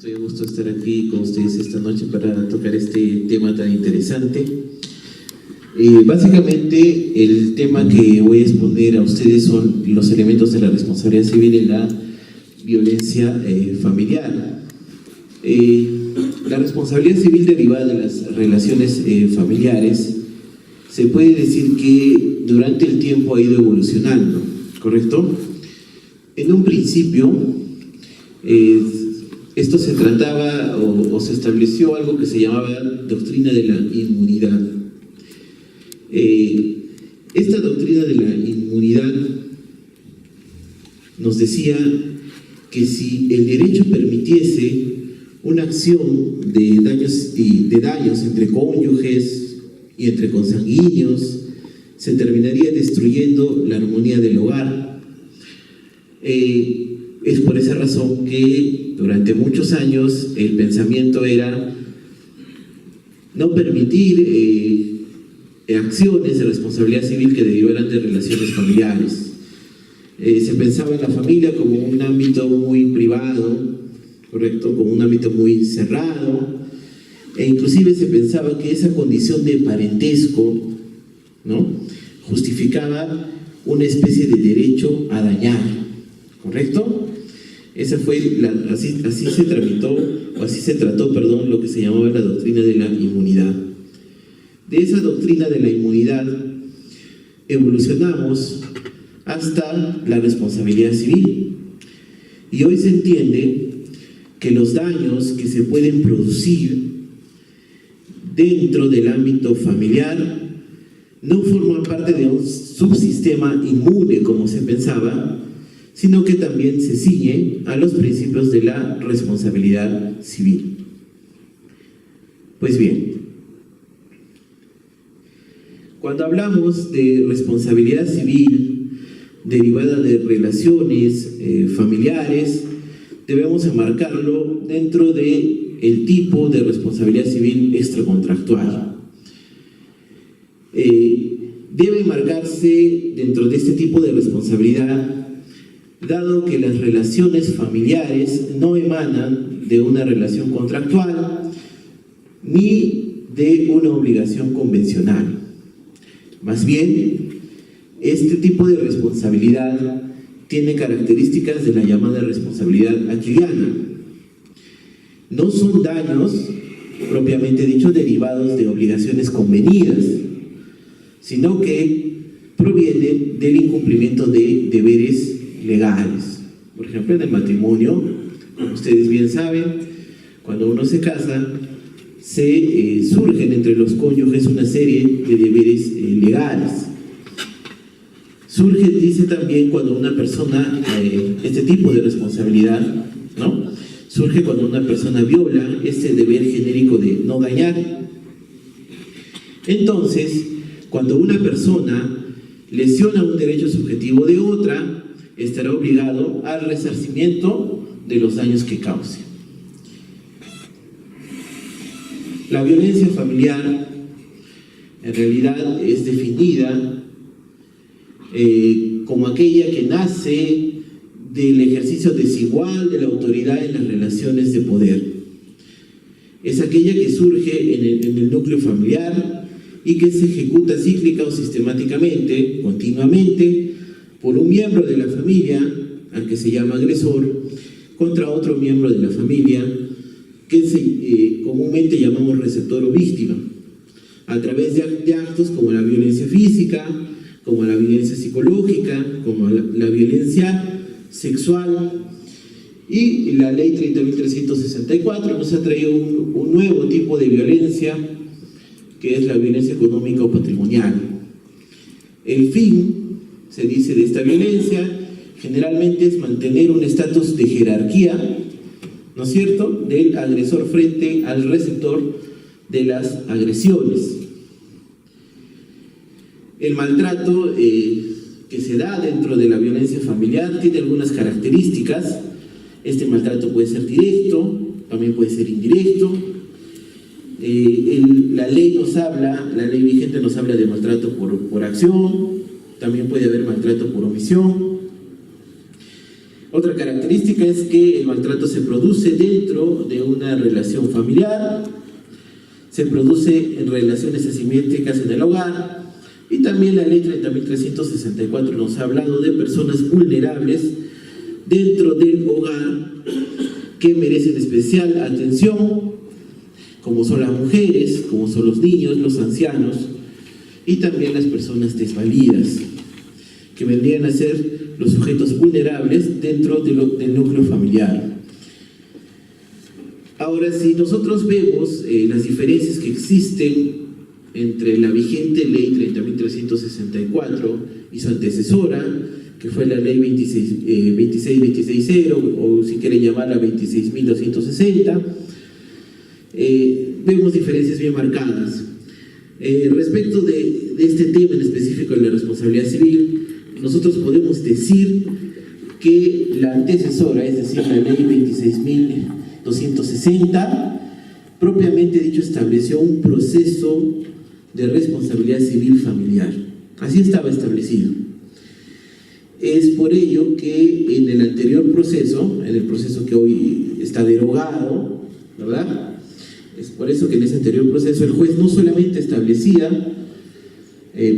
Estoy a gusto de estar aquí con ustedes esta noche para tocar este tema tan interesante. Básicamente, el tema que voy a exponer a ustedes son los elementos de la responsabilidad civil en la violencia familiar. La responsabilidad civil derivada de las relaciones familiares se puede decir que durante el tiempo ha ido evolucionando, ¿correcto? En un principio, esto se trataba o se estableció algo que se llamaba doctrina de la inmunidad. Esta doctrina de la inmunidad nos decía que si el derecho permitiese una acción de daños entre cónyuges y entre consanguíneos, se terminaría destruyendo la armonía del hogar. Es por esa razón que durante muchos años el pensamiento era no permitir acciones de responsabilidad civil que derivaran de relaciones familiares. Se pensaba en la familia como un ámbito muy privado, ¿correcto? Como un ámbito muy cerrado, e inclusive se pensaba que esa condición de parentesco, ¿no?, justificaba una especie de derecho a dañar, ¿correcto? Esa fue así se trató, lo que se llamaba la doctrina de la inmunidad. De esa doctrina de la inmunidad evolucionamos hasta la responsabilidad civil. Y hoy se entiende que los daños que se pueden producir dentro del ámbito familiar no forman parte de un subsistema inmune como se pensaba, sino que también se ciñe a los principios de la responsabilidad civil. Pues bien, cuando hablamos de responsabilidad civil derivada de relaciones familiares, debemos enmarcarlo dentro del tipo de responsabilidad civil extracontractual. Debe marcarse dentro de este tipo de responsabilidad, dado que las relaciones familiares no emanan de una relación contractual ni de una obligación convencional. Más bien, este tipo de responsabilidad tiene características de la llamada responsabilidad aquiliana. No son daños, propiamente dicho, derivados de obligaciones convenidas, sino que provienen del incumplimiento de deberes legales. Por ejemplo, en el matrimonio, como ustedes bien saben, cuando uno se casa, surgen entre los cónyuges una serie de deberes legales. Dice también cuando una persona, este tipo de responsabilidad, ¿no?, surge cuando una persona viola este deber genérico de no dañar. Entonces, cuando una persona lesiona un derecho subjetivo de otra, estará obligado al resarcimiento de los daños que cause. La violencia familiar en realidad es definida como aquella que nace del ejercicio desigual de la autoridad en las relaciones de poder. Es aquella que surge en el núcleo familiar y que se ejecuta cíclica o sistemáticamente, continuamente, por un miembro de la familia, al que se llama agresor, contra otro miembro de la familia, que comúnmente llamamos receptor o víctima, a través de actos como la violencia física, como la violencia psicológica, como la violencia sexual. Y la ley 30.364 nos ha traído un nuevo tipo de violencia, que es la violencia económica o patrimonial. El fin, se dice, de esta violencia generalmente es mantener un estatus de jerarquía, ¿no es cierto?, del agresor frente al receptor de las agresiones. El maltrato que se da dentro de la violencia familiar tiene algunas características. Este maltrato puede ser directo, también puede ser indirecto. La ley vigente nos habla de maltrato por acción, también puede haber maltrato por omisión. Otra característica es que el maltrato se produce dentro de una relación familiar, se produce en relaciones asimétricas en el hogar, y también la ley 30.364 nos ha hablado de personas vulnerables dentro del hogar que merecen especial atención, como son las mujeres, como son los niños, los ancianos, y también las personas desvalidas, que vendrían a ser los sujetos vulnerables dentro del núcleo familiar. Ahora, si nosotros vemos las diferencias que existen entre la vigente ley 30.364 y su antecesora, que fue la ley 26260, o si quieren llamarla 26.260, vemos diferencias bien marcadas. Respecto de este tema en específico de la responsabilidad civil, nosotros podemos decir que la antecesora, es decir, la ley 26.260, propiamente dicho, estableció un proceso de responsabilidad civil familiar. Así estaba establecido. Es por ello que en el anterior proceso, en el proceso que hoy está derogado, ¿verdad? Es por eso que en ese anterior proceso el juez no solamente establecía,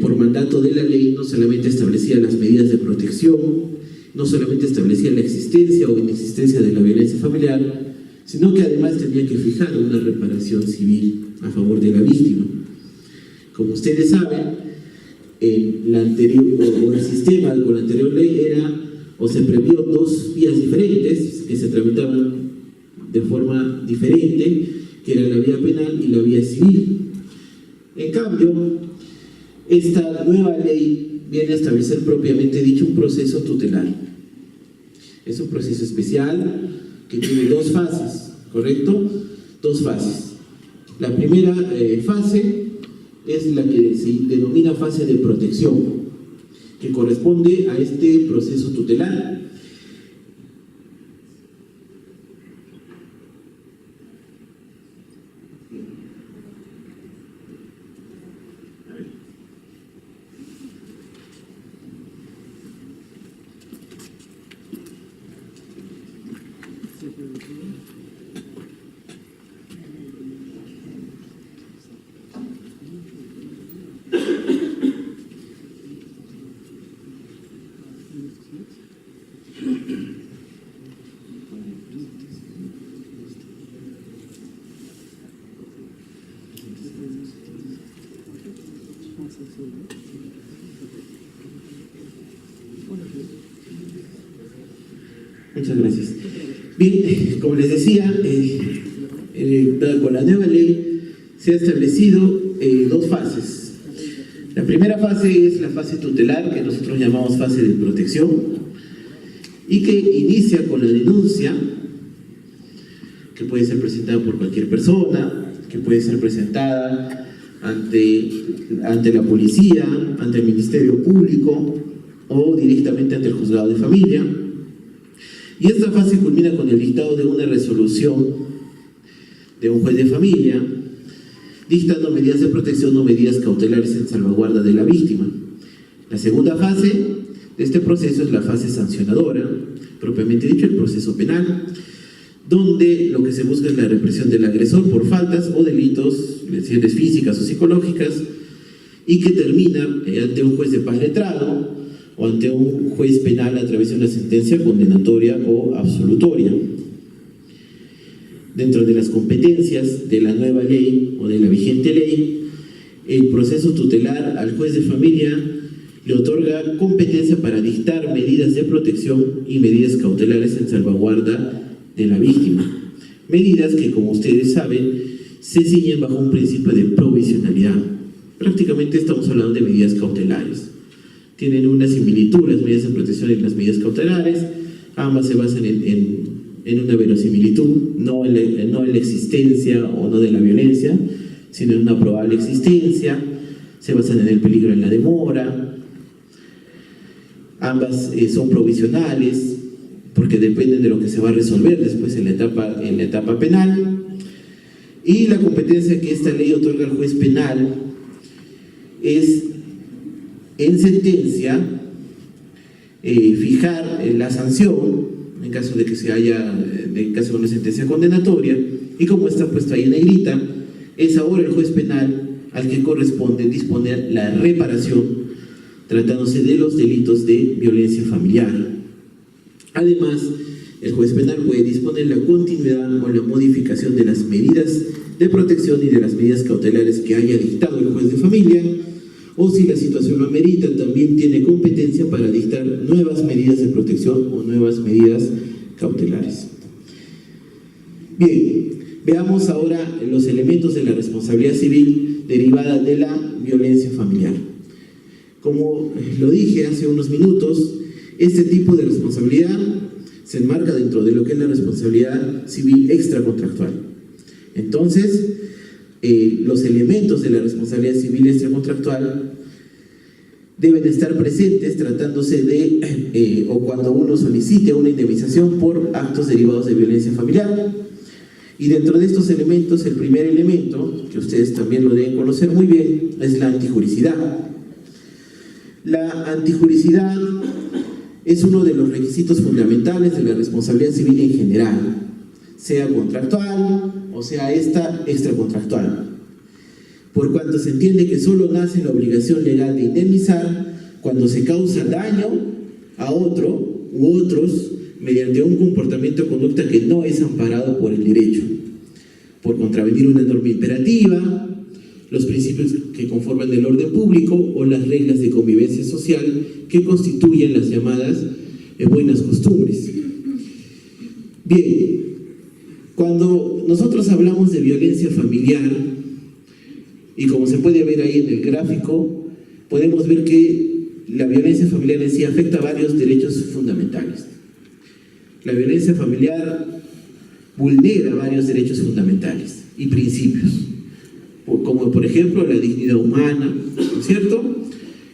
por mandato de la ley, no solamente establecía las medidas de protección, no solamente establecía la existencia o inexistencia de la violencia familiar, sino que además tenía que fijar una reparación civil a favor de la víctima. Como ustedes saben, el sistema con la anterior ley era, o se previó dos vías diferentes que se tramitaban de forma diferente, que era la vía penal y la vía civil. En cambio, esta nueva ley viene a establecer propiamente dicho un proceso tutelar. Es un proceso especial que tiene dos fases, ¿correcto? Dos fases. La primera fase es la que se denomina fase de protección, que corresponde a este proceso tutelar. Muchas gracias. Bien, como les decía, con la nueva ley se ha establecido dos fases. La primera fase es la fase tutelar, que nosotros llamamos fase de protección, y que inicia con la denuncia, que puede ser presentada por cualquier persona, que puede ser presentada ante la policía, ante el Ministerio Público o directamente ante el juzgado de familia. Y esta fase culmina con el dictado de una resolución de un juez de familia, dictando medidas de protección o medidas cautelares en salvaguarda de la víctima. La segunda fase de este proceso es la fase sancionadora, propiamente dicho, el proceso penal, donde lo que se busca es la represión del agresor por faltas o delitos, lesiones físicas o psicológicas, y que termina ante un juez de paz letrado o ante un juez penal a través de una sentencia condenatoria o absolutoria. Dentro de las competencias de la nueva ley o de la vigente ley, el proceso tutelar al juez de familia le otorga competencia para dictar medidas de protección y medidas cautelares en salvaguarda de la víctima. Medidas que, como ustedes saben, se ciñen bajo un principio de provisionalidad. Prácticamente estamos hablando de medidas cautelares. Tienen una similitud las medidas de protección y las medidas cautelares. Ambas se basan en una verosimilitud, no en la existencia o no de la violencia, sino en una probable existencia. Se basan en el peligro en la demora. Ambas son provisionales porque dependen de lo que se va a resolver después en la etapa penal. Y la competencia que esta ley otorga al juez penal es, en sentencia, fijar la sanción en caso de que en caso de una sentencia condenatoria, y como está puesto ahí en negrita, es ahora el juez penal al que corresponde disponer la reparación tratándose de los delitos de violencia familiar. Además, el juez penal puede disponer la continuidad o la modificación de las medidas de protección y de las medidas cautelares que haya dictado el juez de familia, o si la situación lo amerita, también tiene competencia para dictar nuevas medidas de protección o nuevas medidas cautelares. Bien, veamos ahora los elementos de la responsabilidad civil derivada de la violencia familiar. Como lo dije hace unos minutos, este tipo de responsabilidad se enmarca dentro de lo que es la responsabilidad civil extracontractual. Entonces, los elementos de la responsabilidad civil extracontractual deben estar presentes tratándose de, o cuando uno solicite una indemnización por actos derivados de violencia familiar. Y dentro de estos elementos, el primer elemento, que ustedes también lo deben conocer muy bien, es la antijuricidad. La antijuricidad es uno de los requisitos fundamentales de la responsabilidad civil en general, sea contractual o sea esta extracontractual, por cuanto se entiende que solo nace la obligación legal de indemnizar cuando se causa daño a otro u otros mediante un comportamiento o conducta que no es amparado por el derecho, por contravenir una norma imperativa, los principios que conforman el orden público o las reglas de convivencia social que constituyen las llamadas buenas costumbres. Bien, cuando nosotros hablamos de violencia familiar, y como se puede ver ahí en el gráfico, podemos ver que la violencia familiar en sí afecta a varios derechos fundamentales. La violencia familiar vulnera varios derechos fundamentales y principios, como por ejemplo la dignidad humana, ¿no es cierto?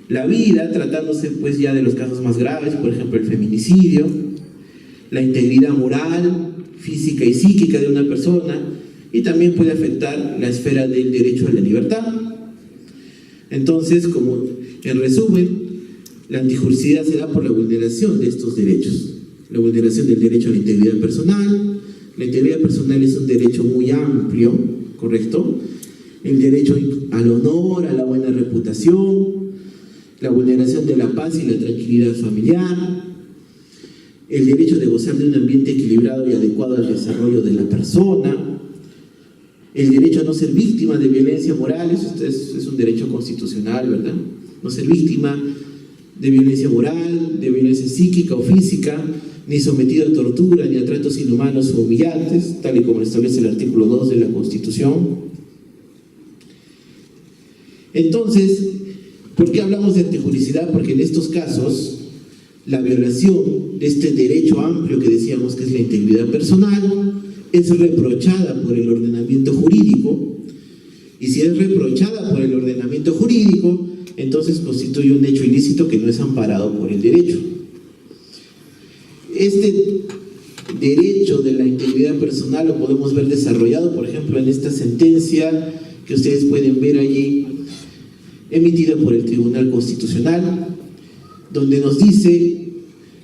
La vida, tratándose pues ya de los casos más graves, por ejemplo el feminicidio, la integridad moral, física y psíquica de una persona, y también puede afectar la esfera del derecho a la libertad. Entonces, como en resumen, la antijuricidad se da por la vulneración de estos derechos, la vulneración del derecho a la integridad personal. La integridad personal es un derecho muy amplio, ¿correcto? El derecho al honor, a la buena reputación, la vulneración de la paz y la tranquilidad familiar, el derecho de gozar de un ambiente equilibrado y adecuado al desarrollo de la persona, el derecho a no ser víctima de violencia moral. Eso es un derecho constitucional, ¿verdad? No ser víctima de violencia moral, de violencia psíquica o física, ni sometido a tortura, ni a tratos inhumanos o humillantes, tal y como lo establece el artículo 2 de la Constitución. Entonces, ¿por qué hablamos de antijuricidad? Porque en estos casos, la violación de este derecho amplio que decíamos que es la integridad personal es reprochada por el ordenamiento jurídico, y si es reprochada por el ordenamiento jurídico, entonces constituye un hecho ilícito que no es amparado por el derecho. Este derecho de la integridad personal lo podemos ver desarrollado, por ejemplo, en esta sentencia que ustedes pueden ver allí, emitida por el Tribunal Constitucional, donde nos dice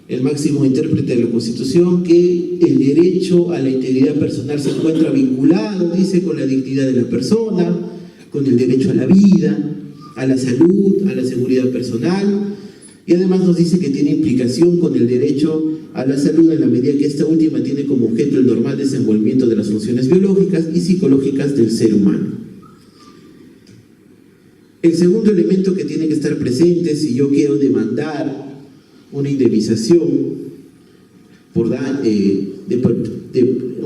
el máximo intérprete de la Constitución que el derecho a la integridad personal se encuentra vinculado, dice, con la dignidad de la persona, con el derecho a la vida, a la salud, a la seguridad personal, y además nos dice que tiene implicación con el derecho a la salud en la medida que esta última tiene como objeto el normal desenvolvimiento de las funciones biológicas y psicológicas del ser humano. El segundo elemento que tiene que estar presente si yo quiero demandar una indemnización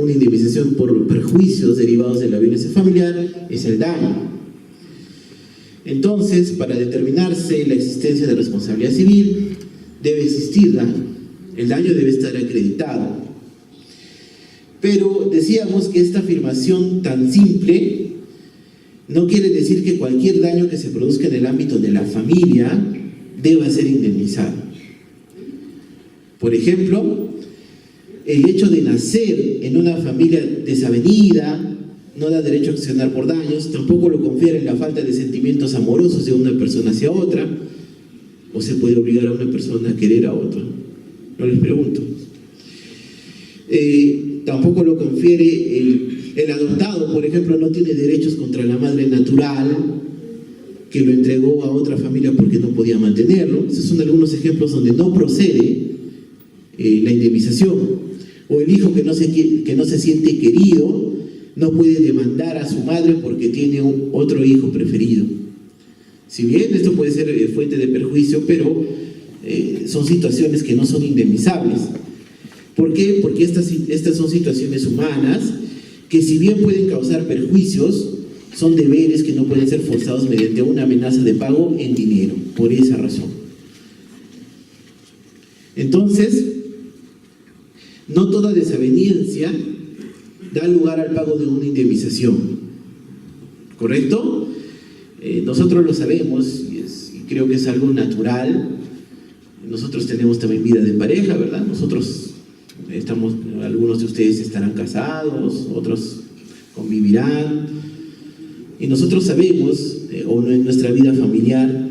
una indemnización por perjuicios derivados de la violencia familiar es el daño. Entonces, para determinarse la existencia de responsabilidad civil, debe existir daño. El daño debe estar acreditado. Pero decíamos que esta afirmación tan simple no quiere decir que cualquier daño que se produzca en el ámbito de la familia deba ser indemnizado. Por ejemplo, el hecho de nacer en una familia desavenida no da derecho a accionar por daños, tampoco lo confiere en la falta de sentimientos amorosos de una persona hacia otra, o se puede obligar a una persona a querer a otra. No les pregunto. Tampoco lo confiere el adoptado, por ejemplo, no tiene derechos contra la madre natural que lo entregó a otra familia porque no podía mantenerlo. Esos son algunos ejemplos donde no procede la indemnización. O el hijo que no se siente querido no puede demandar a su madre porque tiene otro hijo preferido. Si bien esto puede ser fuente de perjuicio, pero son situaciones que no son indemnizables. ¿Por qué? Porque estas son situaciones humanas que, si bien pueden causar perjuicios, son deberes que no pueden ser forzados mediante una amenaza de pago en dinero, por esa razón. Entonces, no toda desaveniencia da lugar al pago de una indemnización, ¿correcto? Nosotros lo sabemos y creo que es algo natural. Nosotros tenemos también vida de pareja, ¿verdad? Algunos de ustedes estarán casados, otros convivirán, y nosotros sabemos, o en nuestra vida familiar,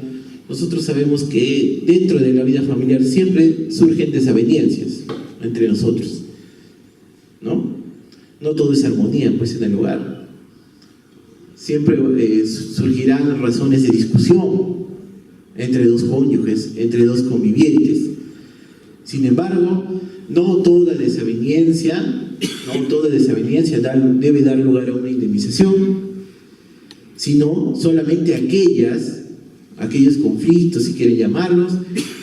nosotros sabemos que dentro de la vida familiar siempre surgen desavenencias entre nosotros, ¿no? No todo es armonía, pues, en el hogar. Siempre surgirán razones de discusión entre dos cónyuges, entre dos convivientes. Sin embargo, no toda desaveniencia debe dar lugar a una indemnización, sino solamente aquellos conflictos, si quieren llamarlos,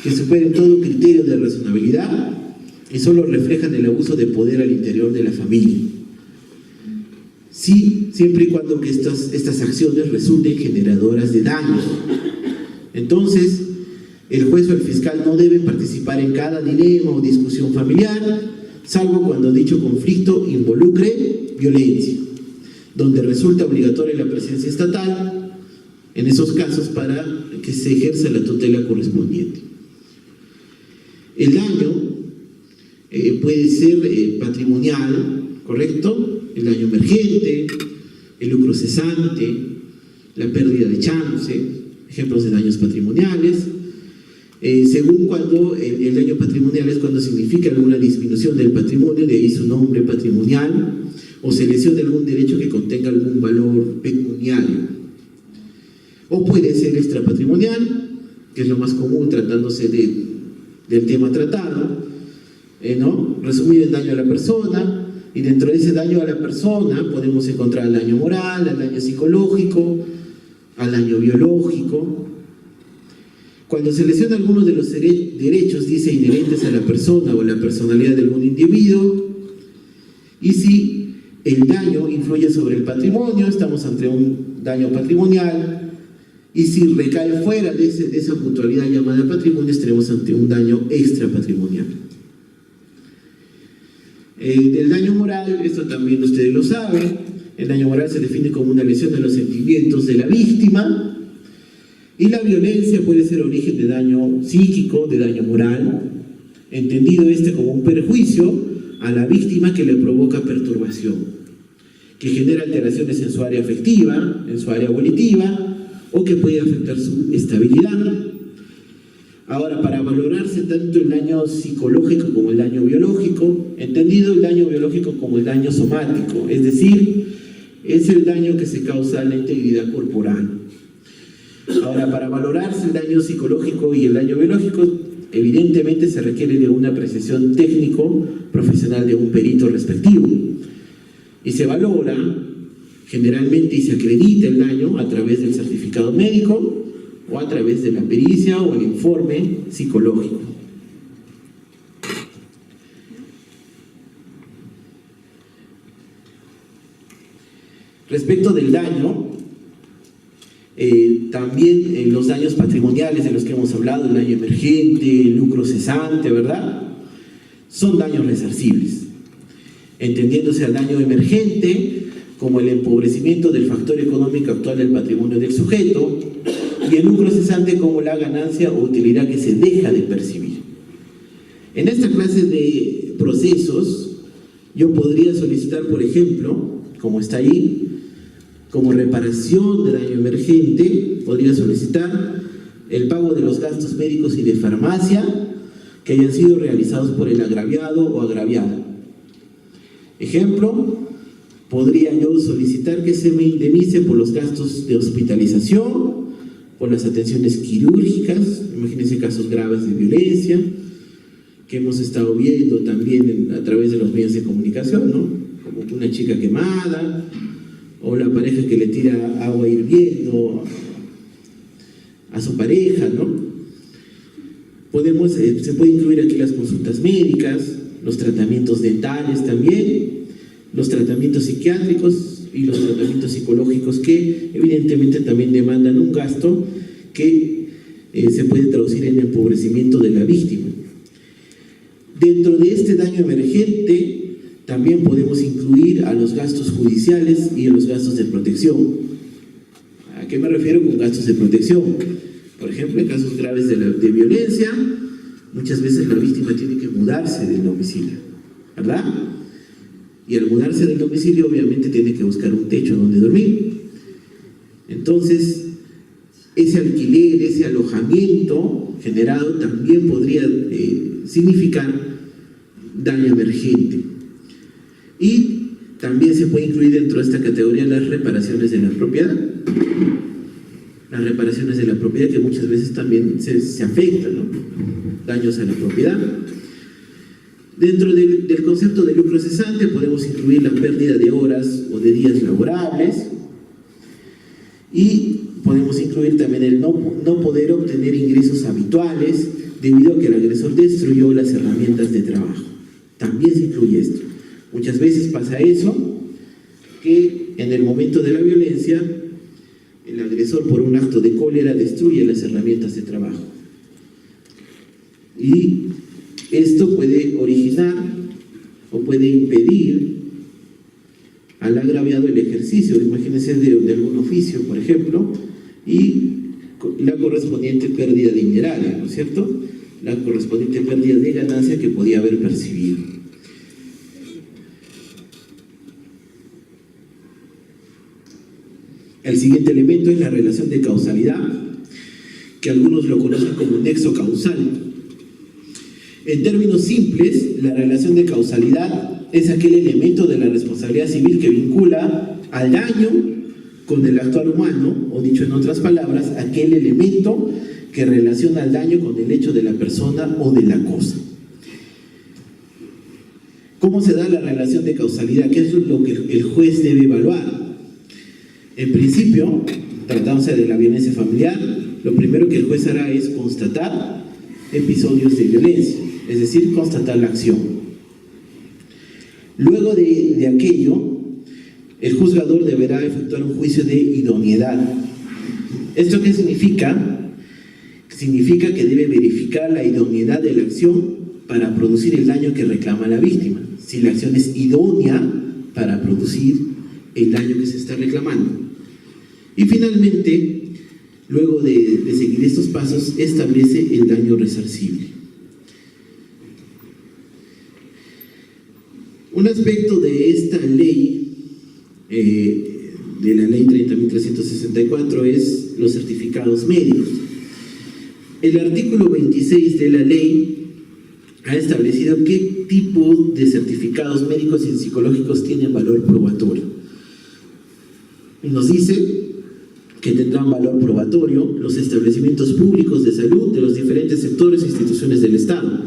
que superen todo criterio de razonabilidad y solo reflejan el abuso de poder al interior de la familia. Sí, siempre y cuando que estas acciones resulten generadoras de daños. Entonces, el juez o el fiscal no deben participar en cada dilema o discusión familiar, salvo cuando dicho conflicto involucre violencia, donde resulta obligatoria la presencia estatal, en esos casos, para que se ejerza la tutela correspondiente. El daño puede ser patrimonial, ¿correcto? El daño emergente, el lucro cesante, la pérdida de chance, ejemplos de daños patrimoniales. Según cuando el daño patrimonial es cuando significa alguna disminución del patrimonio, de ahí su nombre patrimonial, o se lesiona algún derecho que contenga algún valor pecuniario. O puede ser extrapatrimonial, que es lo más común tratándose del tema tratado, ¿no? Resumido en daño a la persona, y dentro de ese daño a la persona podemos encontrar el daño moral, el daño psicológico, al daño biológico. Cuando se lesiona algunos de los derechos, dice, inherentes a la persona o la personalidad de algún individuo, y si el daño influye sobre el patrimonio, estamos ante un daño patrimonial, y si recae fuera de esa puntualidad llamada patrimonio, estaremos ante un daño extrapatrimonial. Del daño moral, esto también ustedes lo saben, el daño moral se define como una lesión de los sentimientos de la víctima, y la violencia puede ser origen de daño psíquico, de daño moral, entendido como un perjuicio a la víctima que le provoca perturbación, que genera alteraciones en su área afectiva, en su área volitiva, o que puede afectar su estabilidad. Ahora, para valorarse tanto el daño psicológico como el daño biológico, entendido el daño biológico como el daño somático, es decir, es el daño que se causa a la integridad corporal. Ahora, para valorarse el daño psicológico y el daño biológico, evidentemente se requiere de una apreciación técnico-profesional de un perito respectivo. Y se valora generalmente y se acredita el daño a través del certificado médico o a través de la pericia o el informe psicológico. Respecto del daño, también los daños patrimoniales de los que hemos hablado, el daño emergente, el lucro cesante, ¿verdad? Son daños resarcibles, entendiéndose al daño emergente como el empobrecimiento del factor económico actual del patrimonio del sujeto, y el lucro cesante como la ganancia o utilidad que se deja de percibir. En esta clase de procesos, yo podría solicitar, por ejemplo, como está ahí, como reparación de daño emergente, podría solicitar el pago de los gastos médicos y de farmacia que hayan sido realizados por el agraviado o agraviada. Ejemplo, podría yo solicitar que se me indemnice por los gastos de hospitalización, por las atenciones quirúrgicas, imagínense casos graves de violencia, que hemos estado viendo también a través de los medios de comunicación, ¿no? Como una chica quemada, o la pareja que le tira agua hirviendo a su pareja, ¿no? Se puede incluir aquí las consultas médicas, los tratamientos dentales también, los tratamientos psiquiátricos y los tratamientos psicológicos, que evidentemente también demandan un gasto que se puede traducir en empobrecimiento de la víctima. Dentro de este daño emergente también podemos incluir a los gastos judiciales y a los gastos de protección. ¿A qué me refiero con gastos de protección? Por ejemplo, en casos graves de violencia, muchas veces la víctima tiene que mudarse del domicilio, ¿verdad? Y al mudarse del domicilio, obviamente tiene que buscar un techo donde dormir. Entonces, ese alquiler, ese alojamiento generado también podría significar daño emergente. Y también se puede incluir dentro de esta categoría las reparaciones de la propiedad. Las reparaciones de la propiedad, que muchas veces también se afectan, ¿no? Daños a la propiedad. Dentro del concepto de lucro cesante podemos incluir la pérdida de horas o de días laborables, y podemos incluir también el no poder obtener ingresos habituales debido a que el agresor destruyó las herramientas de trabajo. También se incluye esto. Muchas veces pasa eso, que en el momento de la violencia el agresor, por un acto de cólera, destruye las herramientas de trabajo. Y esto puede originar o puede impedir al agraviado el ejercicio, imagínense, de algún oficio, por ejemplo, y la correspondiente pérdida de dineraria, ¿no es cierto? La correspondiente pérdida de ganancia que podía haber percibido. El siguiente elemento es la relación de causalidad, que algunos lo conocen como nexo causal. En términos simples, la relación de causalidad es aquel elemento de la responsabilidad civil que vincula al daño con el actuar humano, o dicho en otras palabras, aquel elemento que relaciona al daño con el hecho de la persona o de la cosa. ¿Cómo se da la relación de causalidad? ¿Qué es lo que el juez debe evaluar? En principio, tratándose de la violencia familiar, lo primero que el juez hará es constatar episodios de violencia, es decir, constatar la acción. Luego de aquello, el juzgador deberá efectuar un juicio de idoneidad. ¿Esto qué significa? Significa que debe verificar la idoneidad de la acción para producir el daño que reclama la víctima. Si la acción es idónea para producir el daño que se está reclamando. Y finalmente, luego de seguir estos pasos, establece el daño resarcible. Un aspecto de esta ley, de la ley 30.364, es los certificados médicos. El artículo 26 de la ley ha establecido qué tipo de certificados médicos y psicológicos tienen valor probatorio. Y nos dice que tendrán valor probatorio los establecimientos públicos de salud de los diferentes sectores e instituciones del Estado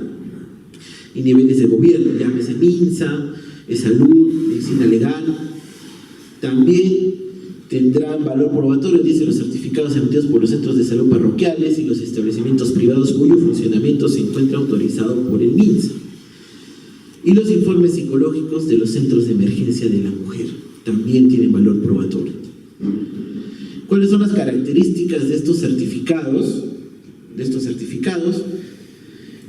y niveles de gobierno, llámese MINSA, salud, medicina legal. También tendrán valor probatorio, dice, los certificados emitidos por los centros de salud parroquiales y los establecimientos privados cuyo funcionamiento se encuentra autorizado por el MINSA. Y los informes psicológicos de los centros de emergencia de la mujer también tienen valor probatorio. ¿Cuáles son las características de estos certificados?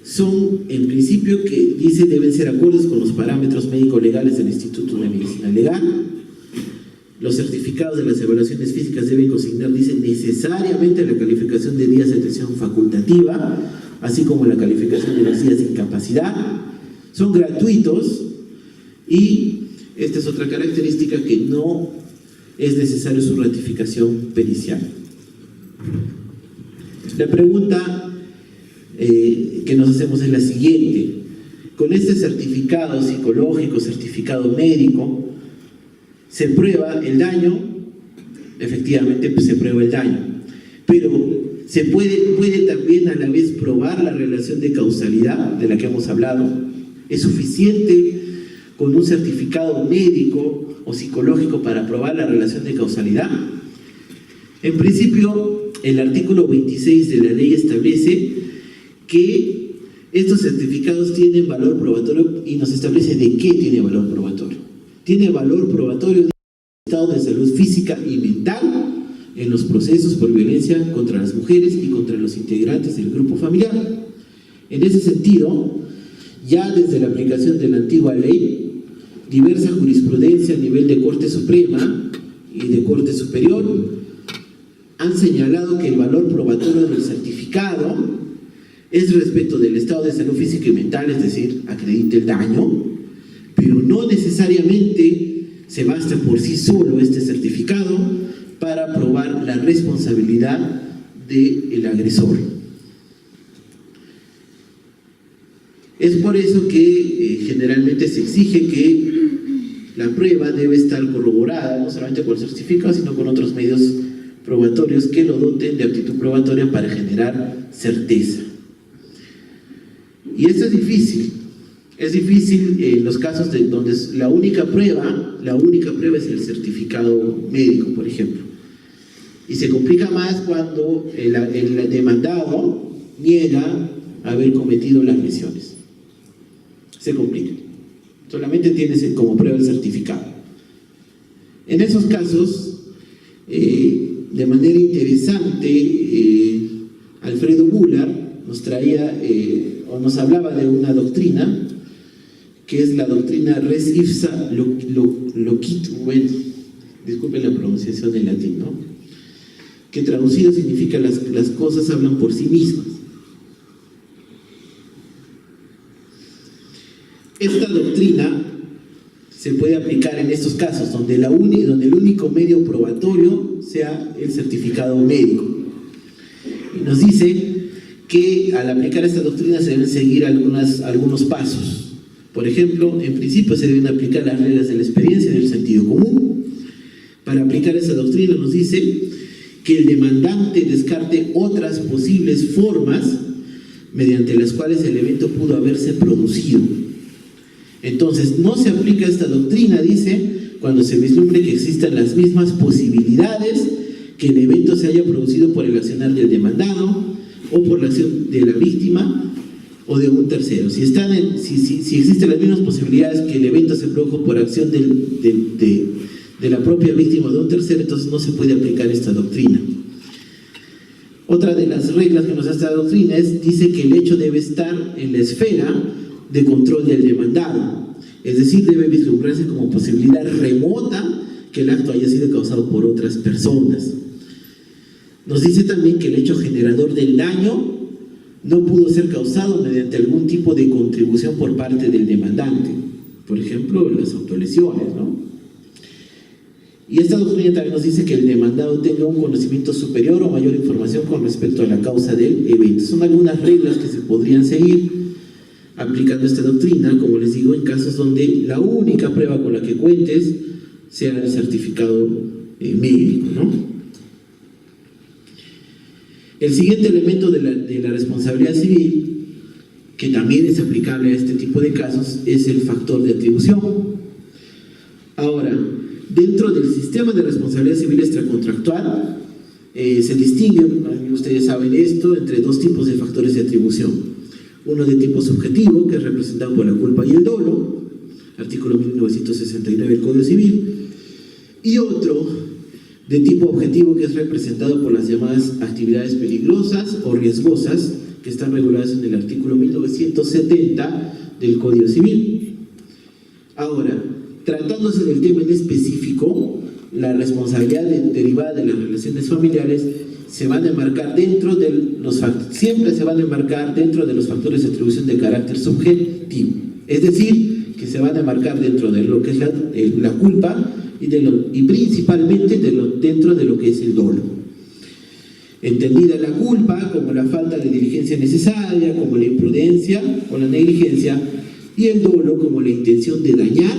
Son, en principio, que dice deben ser acordes con los parámetros médico-legales del Instituto de Medicina Legal. Los certificados de las evaluaciones físicas deben consignar, dice, necesariamente la calificación de días de atención facultativa, así como la calificación de los días de incapacidad. Son gratuitos y esta es otra característica, que no es necesario su ratificación pericial. La pregunta que nos hacemos es la siguiente: Con este certificado psicológico, certificado médico, se prueba el daño, efectivamente pues, se prueba el daño, pero se puede también a la vez probar la relación de causalidad de la que hemos hablado. ¿Es suficiente con un certificado médico o psicológico para probar la relación de causalidad? En principio, el artículo 26 de la ley establece que estos certificados tienen valor probatorio y nos establece de qué tiene valor probatorio. Tiene valor probatorio de estado de salud física y mental en los procesos por violencia contra las mujeres y contra los integrantes del grupo familiar. En ese sentido, ya desde la aplicación de la antigua ley, diversa jurisprudencia a nivel de Corte Suprema y de Corte Superior han señalado que el valor probatorio del certificado es respecto del estado de salud física y mental, es decir, acredita el daño, pero no necesariamente se basta por sí solo este certificado para probar la responsabilidad del agresor. Es por eso que generalmente se exige que la prueba debe estar corroborada, no solamente por el certificado, sino con otros medios probatorios que lo doten de aptitud probatoria para generar certeza. Y esto es difícil. Es difícil en los casos donde la única prueba es el certificado médico, por ejemplo. Y se complica más cuando el demandado niega haber cometido las lesiones. Se complica. Solamente tienes como prueba el certificado. En esos casos, de manera interesante, Alfredo Bular nos traía o nos hablaba de una doctrina que es la doctrina res ipsa loquitur, bueno, disculpen la pronunciación en latín, ¿no? Que traducido significa las cosas hablan por sí mismas. Esta doctrina se puede aplicar en estos casos donde el único medio probatorio sea el certificado médico. Y nos dice que al aplicar esta doctrina se deben seguir algunos pasos. Por ejemplo, en principio se deben aplicar las reglas de la experiencia y del sentido común. Para aplicar esa doctrina nos dice que el demandante descarte otras posibles formas mediante las cuales el evento pudo haberse producido. Entonces, no se aplica esta doctrina, dice, cuando se vislumbre que existan las mismas posibilidades que el evento se haya producido por el accionar del demandado o por la acción de la víctima o de un tercero. Si existen las mismas posibilidades que el evento se produjo por acción de la propia víctima o de un tercero, entonces no se puede aplicar esta doctrina. Otra de las reglas que nos da esta doctrina dice que el hecho debe estar en la esfera de control del demandado, es decir, debe vislumbrarse como posibilidad remota que el acto haya sido causado por otras personas. Nos dice también que el hecho generador del daño no pudo ser causado mediante algún tipo de contribución por parte del demandante, por ejemplo, las autolesiones, ¿no? Y esta doctrina también nos dice que el demandado tenga un conocimiento superior o mayor información con respecto a la causa del evento. Son algunas reglas que se podrían seguir aplicando esta doctrina, como les digo, en casos donde la única prueba con la que cuentes sea el certificado médico, ¿no? El siguiente elemento de la responsabilidad civil, que también es aplicable a este tipo de casos, es el factor de atribución. Ahora, dentro del sistema de responsabilidad civil extracontractual, se distingue, ustedes saben esto, entre dos tipos de factores de atribución. Uno de tipo subjetivo, que es representado por la culpa y el dolo, artículo 1969 del Código Civil, y otro de tipo objetivo, que es representado por las llamadas actividades peligrosas o riesgosas, que están reguladas en el artículo 1970 del Código Civil. Ahora, tratándose del tema en específico, la responsabilidad derivada de las relaciones familiares se van a enmarcar siempre se van a enmarcar dentro de los factores de atribución de carácter subjetivo, es decir, que se van a enmarcar dentro de lo que es la culpa y principalmente dentro de lo que es el dolo. Entendida la culpa como la falta de diligencia necesaria, como la imprudencia o la negligencia y el dolo como la intención de dañar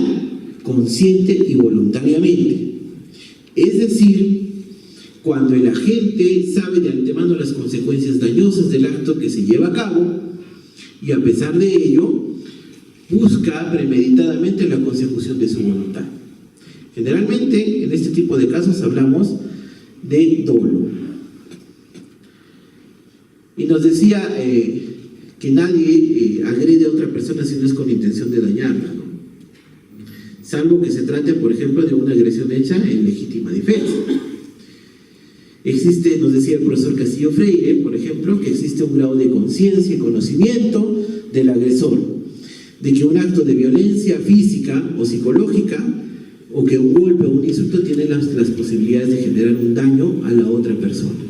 consciente y voluntariamente. Es decir, cuando el agente sabe de antemano las consecuencias dañosas del acto que se lleva a cabo y a pesar de ello busca premeditadamente la consecución de su voluntad. Generalmente en este tipo de casos hablamos de dolo. Y nos decía que nadie agrede a otra persona si no es con intención de dañarla, ¿no? Salvo que se trate, por ejemplo, de una agresión hecha en legítima defensa. Existe, nos decía el profesor Castillo Freire, por ejemplo, que existe un grado de conciencia y conocimiento del agresor, de que un acto de violencia física o psicológica, o que un golpe o un insulto tiene las posibilidades de generar un daño a la otra persona.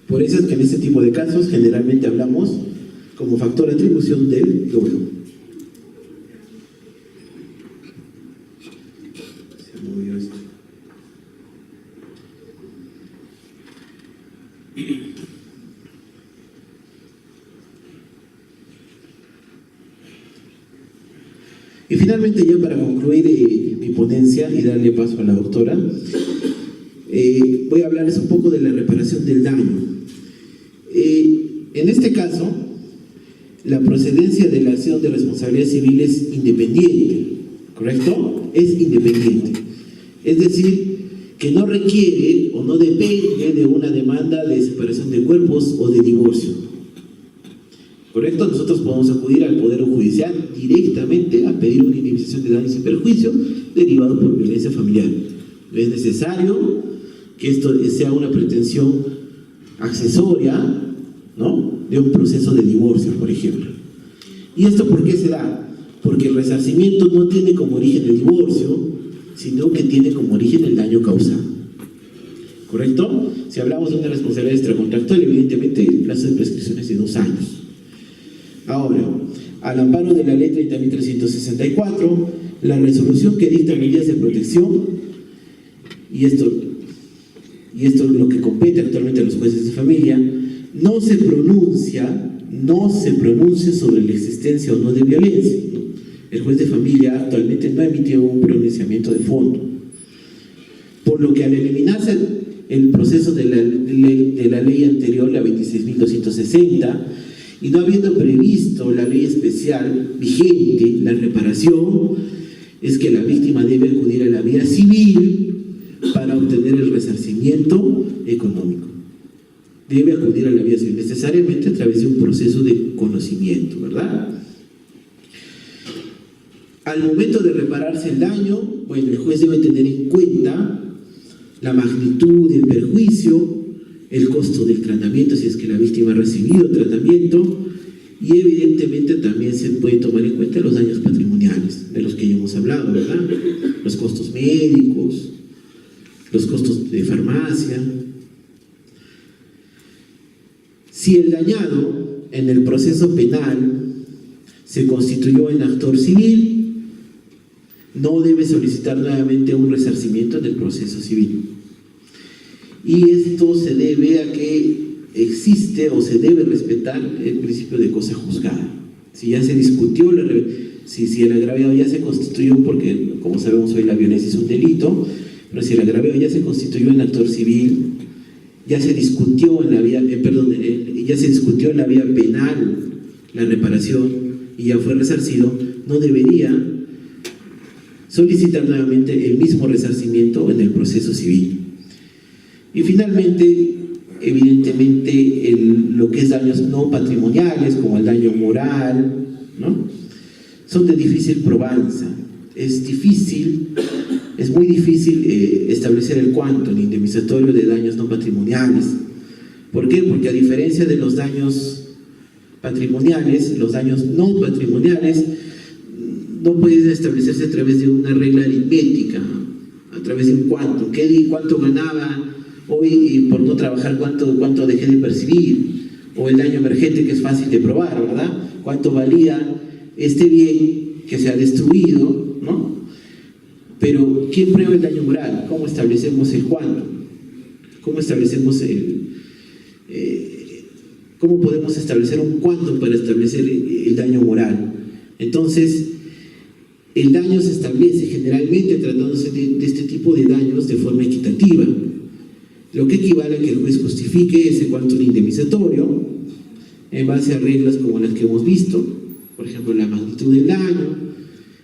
Por eso es que en este tipo de casos generalmente hablamos como factor de atribución del dolo. Se movió esto. Y finalmente, ya para concluir mi ponencia y darle paso a la doctora, voy a hablarles un poco de la reparación del daño. En este caso, la procedencia de la acción de responsabilidad civil es independiente, ¿correcto? Es independiente. Es decir, que no requiere o no depende de una demanda de separación de cuerpos o de divorcio. ¿Correcto? Nosotros podemos acudir al Poder Judicial directamente a pedir una indemnización de daños y perjuicios derivado por violencia familiar. No es necesario que esto sea una pretensión accesoria, ¿no?, de un proceso de divorcio, por ejemplo. ¿Y esto por qué se da? Porque el resarcimiento no tiene como origen el divorcio, sino que tiene como origen el daño causado. ¿Correcto? Si hablamos de una responsabilidad extracontractual, evidentemente el plazo de prescripción es de 2 años. Ahora, al amparo de la ley 30.364, la resolución que dicta medidas de protección, y esto es lo que compete actualmente a los jueces de familia, no se pronuncia sobre la existencia o no de violencia. El juez de familia actualmente no ha emitido un pronunciamiento de fondo. Por lo que al eliminarse el proceso de la ley anterior, la 26.260, y no habiendo previsto la ley especial vigente, la reparación, es que la víctima debe acudir a la vía civil para obtener el resarcimiento económico. Debe acudir a la vía civil, necesariamente a través de un proceso de conocimiento, ¿verdad? Al momento de repararse el daño, bueno, el juez debe tener en cuenta la magnitud del perjuicio, el costo del tratamiento, si es que la víctima ha recibido tratamiento, y evidentemente también se puede tomar en cuenta los daños patrimoniales, de los que ya hemos hablado, ¿verdad? Los costos médicos, los costos de farmacia. Si el dañado en el proceso penal se constituyó en actor civil, no debe solicitar nuevamente un resarcimiento en el proceso civil. Y esto se debe a que existe o se debe respetar el principio de cosa juzgada. Si ya se discutió, si el agraviado ya se constituyó, porque como sabemos hoy la violencia es un delito, pero si el agraviado ya se constituyó en actor civil, ya se discutió en la vía, ya se discutió en la vía penal la reparación y ya fue resarcido, no debería solicitar nuevamente el mismo resarcimiento en el proceso civil. Y finalmente, evidentemente, lo que es daños no patrimoniales, como el daño moral, ¿no?, son de difícil probanza. Es muy difícil establecer el quantum indemnizatorio de daños no patrimoniales. ¿Por qué? Porque a diferencia de los daños patrimoniales, los daños no patrimoniales no pueden establecerse a través de una regla aritmética, a través de un quantum. ¿Cuánto ganaba hoy y por no trabajar cuánto dejé de percibir? O el daño emergente, que es fácil de probar, ¿verdad? ¿Cuánto valía este bien que se ha destruido, ¿no? Pero ¿quién prueba el daño moral? ¿Cómo establecemos el quantum? ¿Cómo establecemos ¿cómo podemos establecer un quantum para establecer el daño moral? Entonces, el daño se establece generalmente tratándose de este tipo de daños de forma equitativa, lo que equivale a que el juez justifique ese quantum indemnizatorio en base a reglas como las que hemos visto, por ejemplo, la magnitud del daño,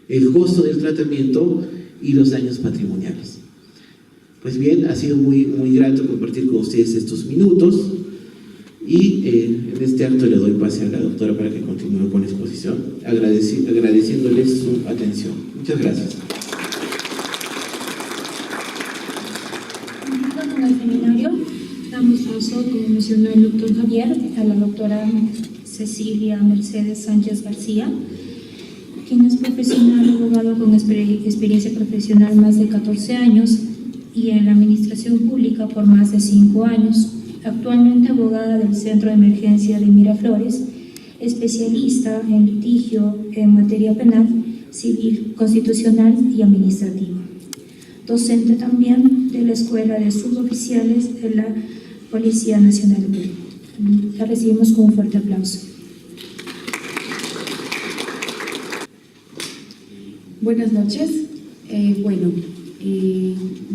el costo del tratamiento y los daños patrimoniales. Pues bien, ha sido muy grato compartir con ustedes estos minutos y en este acto le doy pase a la doctora para que continúe con la exposición, agradeciéndoles su atención. Muchas gracias. Con el seminario damos paso, como mencionó el doctor Javier, a la doctora Cecilia Mercedes Sánchez García, quien es profesional abogado con experiencia profesional más de 14 años y en la administración pública por más de 5 años. Actualmente abogada del Centro de Emergencia de Miraflores, especialista en litigio en materia penal, civil, constitucional y administrativa. Docente también de la Escuela de Suboficiales de la Policía Nacional de Perú. La recibimos con un fuerte aplauso. Buenas noches.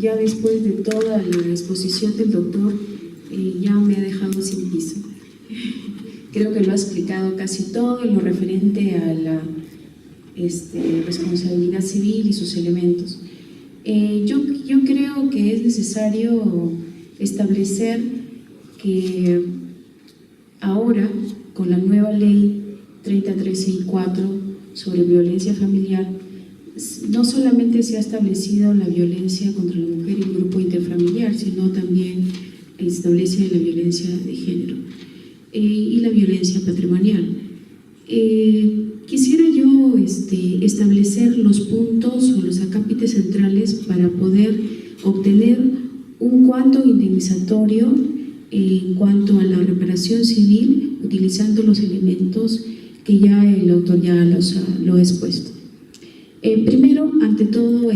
Ya después de toda la exposición del doctor, ya me ha dejado sin piso. Creo que lo ha explicado casi todo en lo referente a la responsabilidad civil y sus elementos. Yo creo que es necesario establecer que ahora, con la nueva ley 30.364 sobre violencia familiar, no solamente se ha establecido la violencia contra la mujer y el grupo interfamiliar, sino también establece la violencia de género y la violencia patrimonial. Quisiera yo establecer los puntos o los acápites centrales para poder obtener un quantum indemnizatorio en cuanto a la reparación civil, utilizando los elementos que ya el autor ya lo ha expuesto. Primero, ante todo,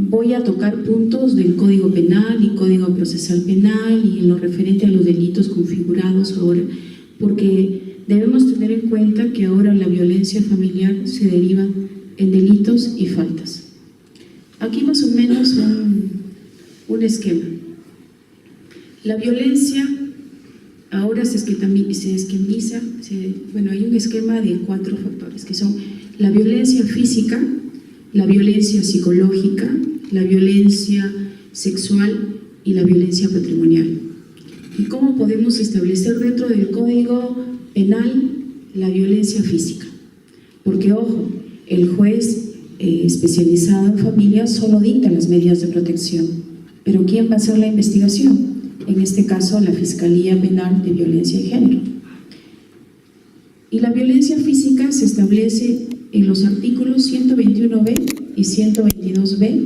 voy a tocar puntos del Código Penal y Código Procesal Penal y en lo referente a los delitos configurados ahora, porque debemos tener en cuenta que ahora la violencia familiar se deriva en delitos y faltas. Aquí más o menos un esquema. La violencia ahora se esquemiza, hay un esquema de 4 factores, que son la violencia física, la violencia psicológica, la violencia sexual y la violencia patrimonial. ¿Y cómo podemos establecer dentro del Código Penal la violencia física? Porque, ojo, el juez especializado en familia solo dicta las medidas de protección, pero ¿quién va a hacer la investigación? En este caso, la Fiscalía Penal de Violencia de Género. Y la violencia física se establece en los artículos 121b y 122b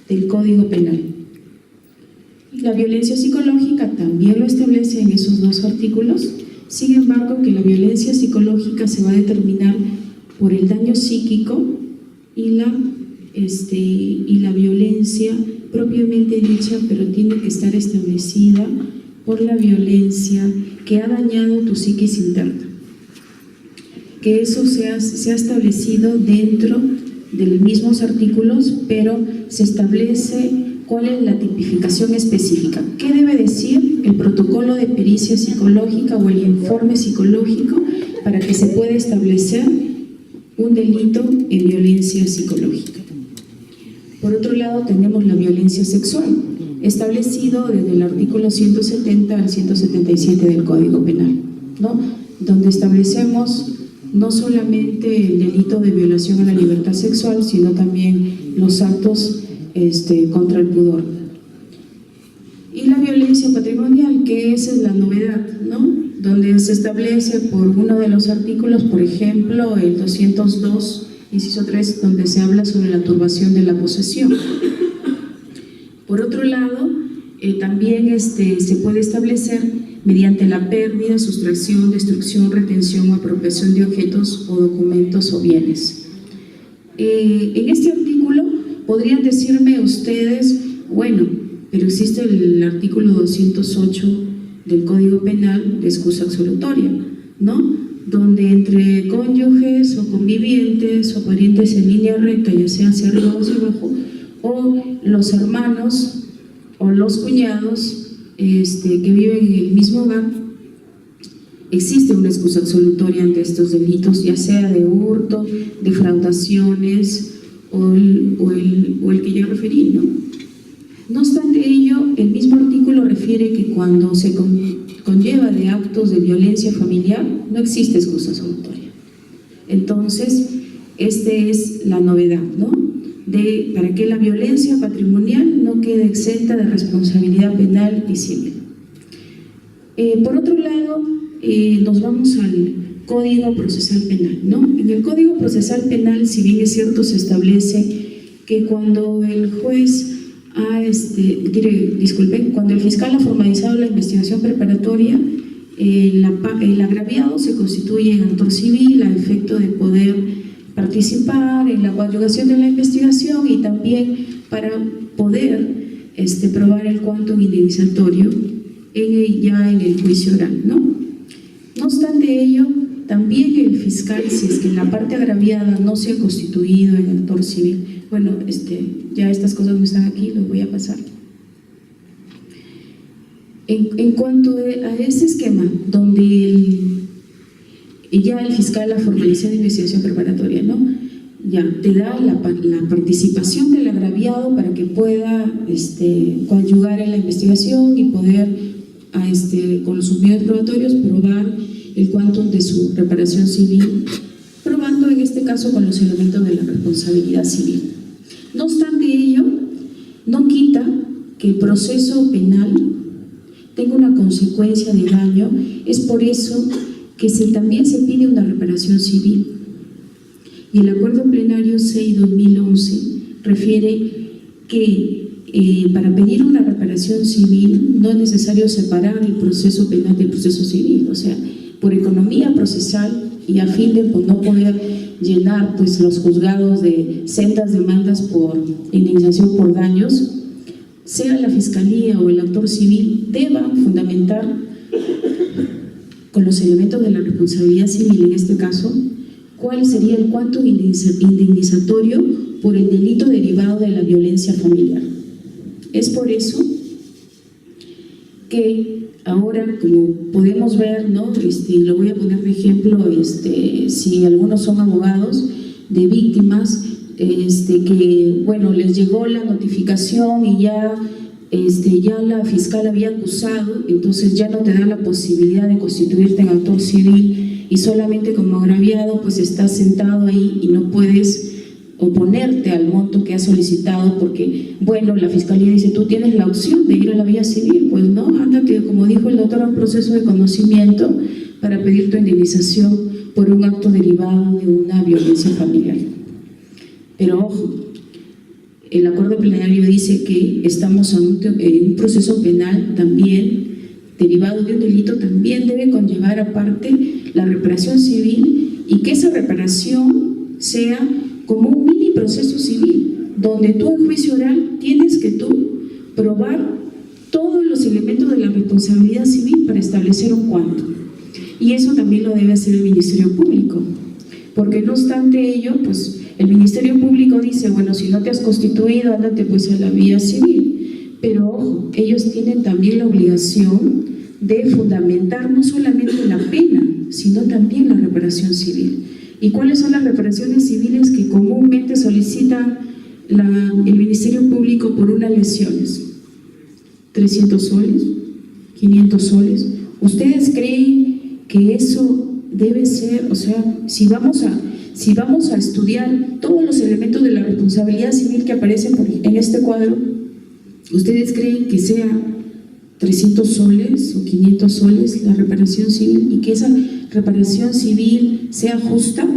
del Código Penal. Y la violencia psicológica también lo establece en esos 2 artículos. Sin embargo, que la violencia psicológica se va a determinar por el daño psíquico y la violencia propiamente dicha, pero tiene que estar establecida por la violencia que ha dañado tu psiquis interna. Que eso se ha establecido dentro de los mismos artículos, pero se establece cuál es la tipificación específica. ¿Qué debe decir el protocolo de pericia psicológica o el informe psicológico para que se pueda establecer un delito en violencia psicológica? Por otro lado, tenemos la violencia sexual, establecido desde el artículo 170 al 177 del Código Penal, ¿no? Donde establecemos no solamente el delito de violación a la libertad sexual, sino también los actos contra el pudor. Y la violencia patrimonial, que esa es la novedad, ¿no? Donde se establece por uno de los artículos, por ejemplo, el 202, inciso 3, donde se habla sobre la turbación de la posesión. Por otro lado, también se puede establecer mediante la pérdida, sustracción, destrucción, retención o apropiación de objetos o documentos o bienes. En este artículo podrían decirme ustedes, bueno, pero existe el artículo 208 del Código Penal de excusa absolutoria, ¿no? Donde entre cónyuges o convivientes o parientes en línea recta, ya sea hacia arriba o hacia abajo, o los hermanos o los cuñados que viven en el mismo hogar, existe una excusa absolutoria ante estos delitos, ya sea de hurto, defraudaciones o el que ya referí, ¿no? No obstante ello, el mismo artículo refiere que cuando se conlleva de actos de violencia familiar, no existe excusa absolutoria. Entonces, esta es la novedad, ¿no? Para que la violencia patrimonial no quede exenta de responsabilidad penal y civil. Por otro lado, nos vamos al Código Procesal Penal, ¿no? En el Código Procesal Penal, si bien es cierto, se establece que cuando el juez cuando el fiscal ha formalizado la investigación preparatoria, el agraviado se constituye en actor civil a efecto de poder participar en la coadyuvación de la investigación y también para poder probar el quantum indemnizatorio ya en el juicio oral, ¿no? No obstante ello, también el fiscal, si es que en la parte agraviada no se ha constituido en actor civil, bueno, ya estas cosas no están aquí, los voy a pasar. En cuanto a ese esquema, donde ya el fiscal ha formalizado la investigación preparatoria, ¿no? Ya te da la participación del agraviado para que pueda coadyuvar en la investigación y poder, con los medios probatorios, probar el quantum de su reparación civil, probando en este caso con los elementos de la responsabilidad civil. No obstante ello, no quita que el proceso penal tenga una consecuencia de daño. Es por eso que también se pide una reparación civil. Y el Acuerdo Plenario 6/2011 refiere que para pedir una reparación civil no es necesario separar el proceso penal del proceso civil, o sea, por economía procesal y a fin de no poder llenar pues los juzgados de sendas demandas por indemnización por daños, sea la fiscalía o el actor civil deban fundamentar con los elementos de la responsabilidad civil, en este caso, cuál sería el quantum indemnizatorio por el delito derivado de la violencia familiar. Es por eso que ahora, como podemos ver, ¿no? Lo voy a poner de ejemplo, si algunos son abogados de víctimas, que, bueno, les llegó la notificación y ya la fiscal había acusado, entonces ya no te da la posibilidad de constituirte en actor civil y solamente como agraviado pues estás sentado ahí y no puedes oponerte al monto que has solicitado porque, bueno, la fiscalía dice, tú tienes la opción de ir a la vía civil, pues no, ándate, como dijo el doctor, a un proceso de conocimiento para pedir tu indemnización por un acto derivado de una violencia familiar. Pero ojo, el Acuerdo Plenario dice que estamos en un proceso penal también derivado de un delito, también debe conllevar aparte la reparación civil y que esa reparación sea como un mini proceso civil, donde tú en juicio oral tienes que probar todos los elementos de la responsabilidad civil para establecer un quantum. Y eso también lo debe hacer el Ministerio Público, porque no obstante ello, pues el Ministerio Público dice, bueno, si no te has constituido, ándate pues a la vía civil. Pero ojo, ellos tienen también la obligación de fundamentar no solamente la pena, sino también la reparación civil. ¿Y cuáles son las reparaciones civiles que comúnmente solicitan el Ministerio Público por unas lesiones? 300 soles, 500 soles. ¿Ustedes creen que eso debe ser, o sea, si vamos a estudiar todos los elementos de la responsabilidad civil que aparecen en este cuadro, ¿ustedes creen que sea 300 soles o 500 soles la reparación civil y que esa reparación civil sea justa?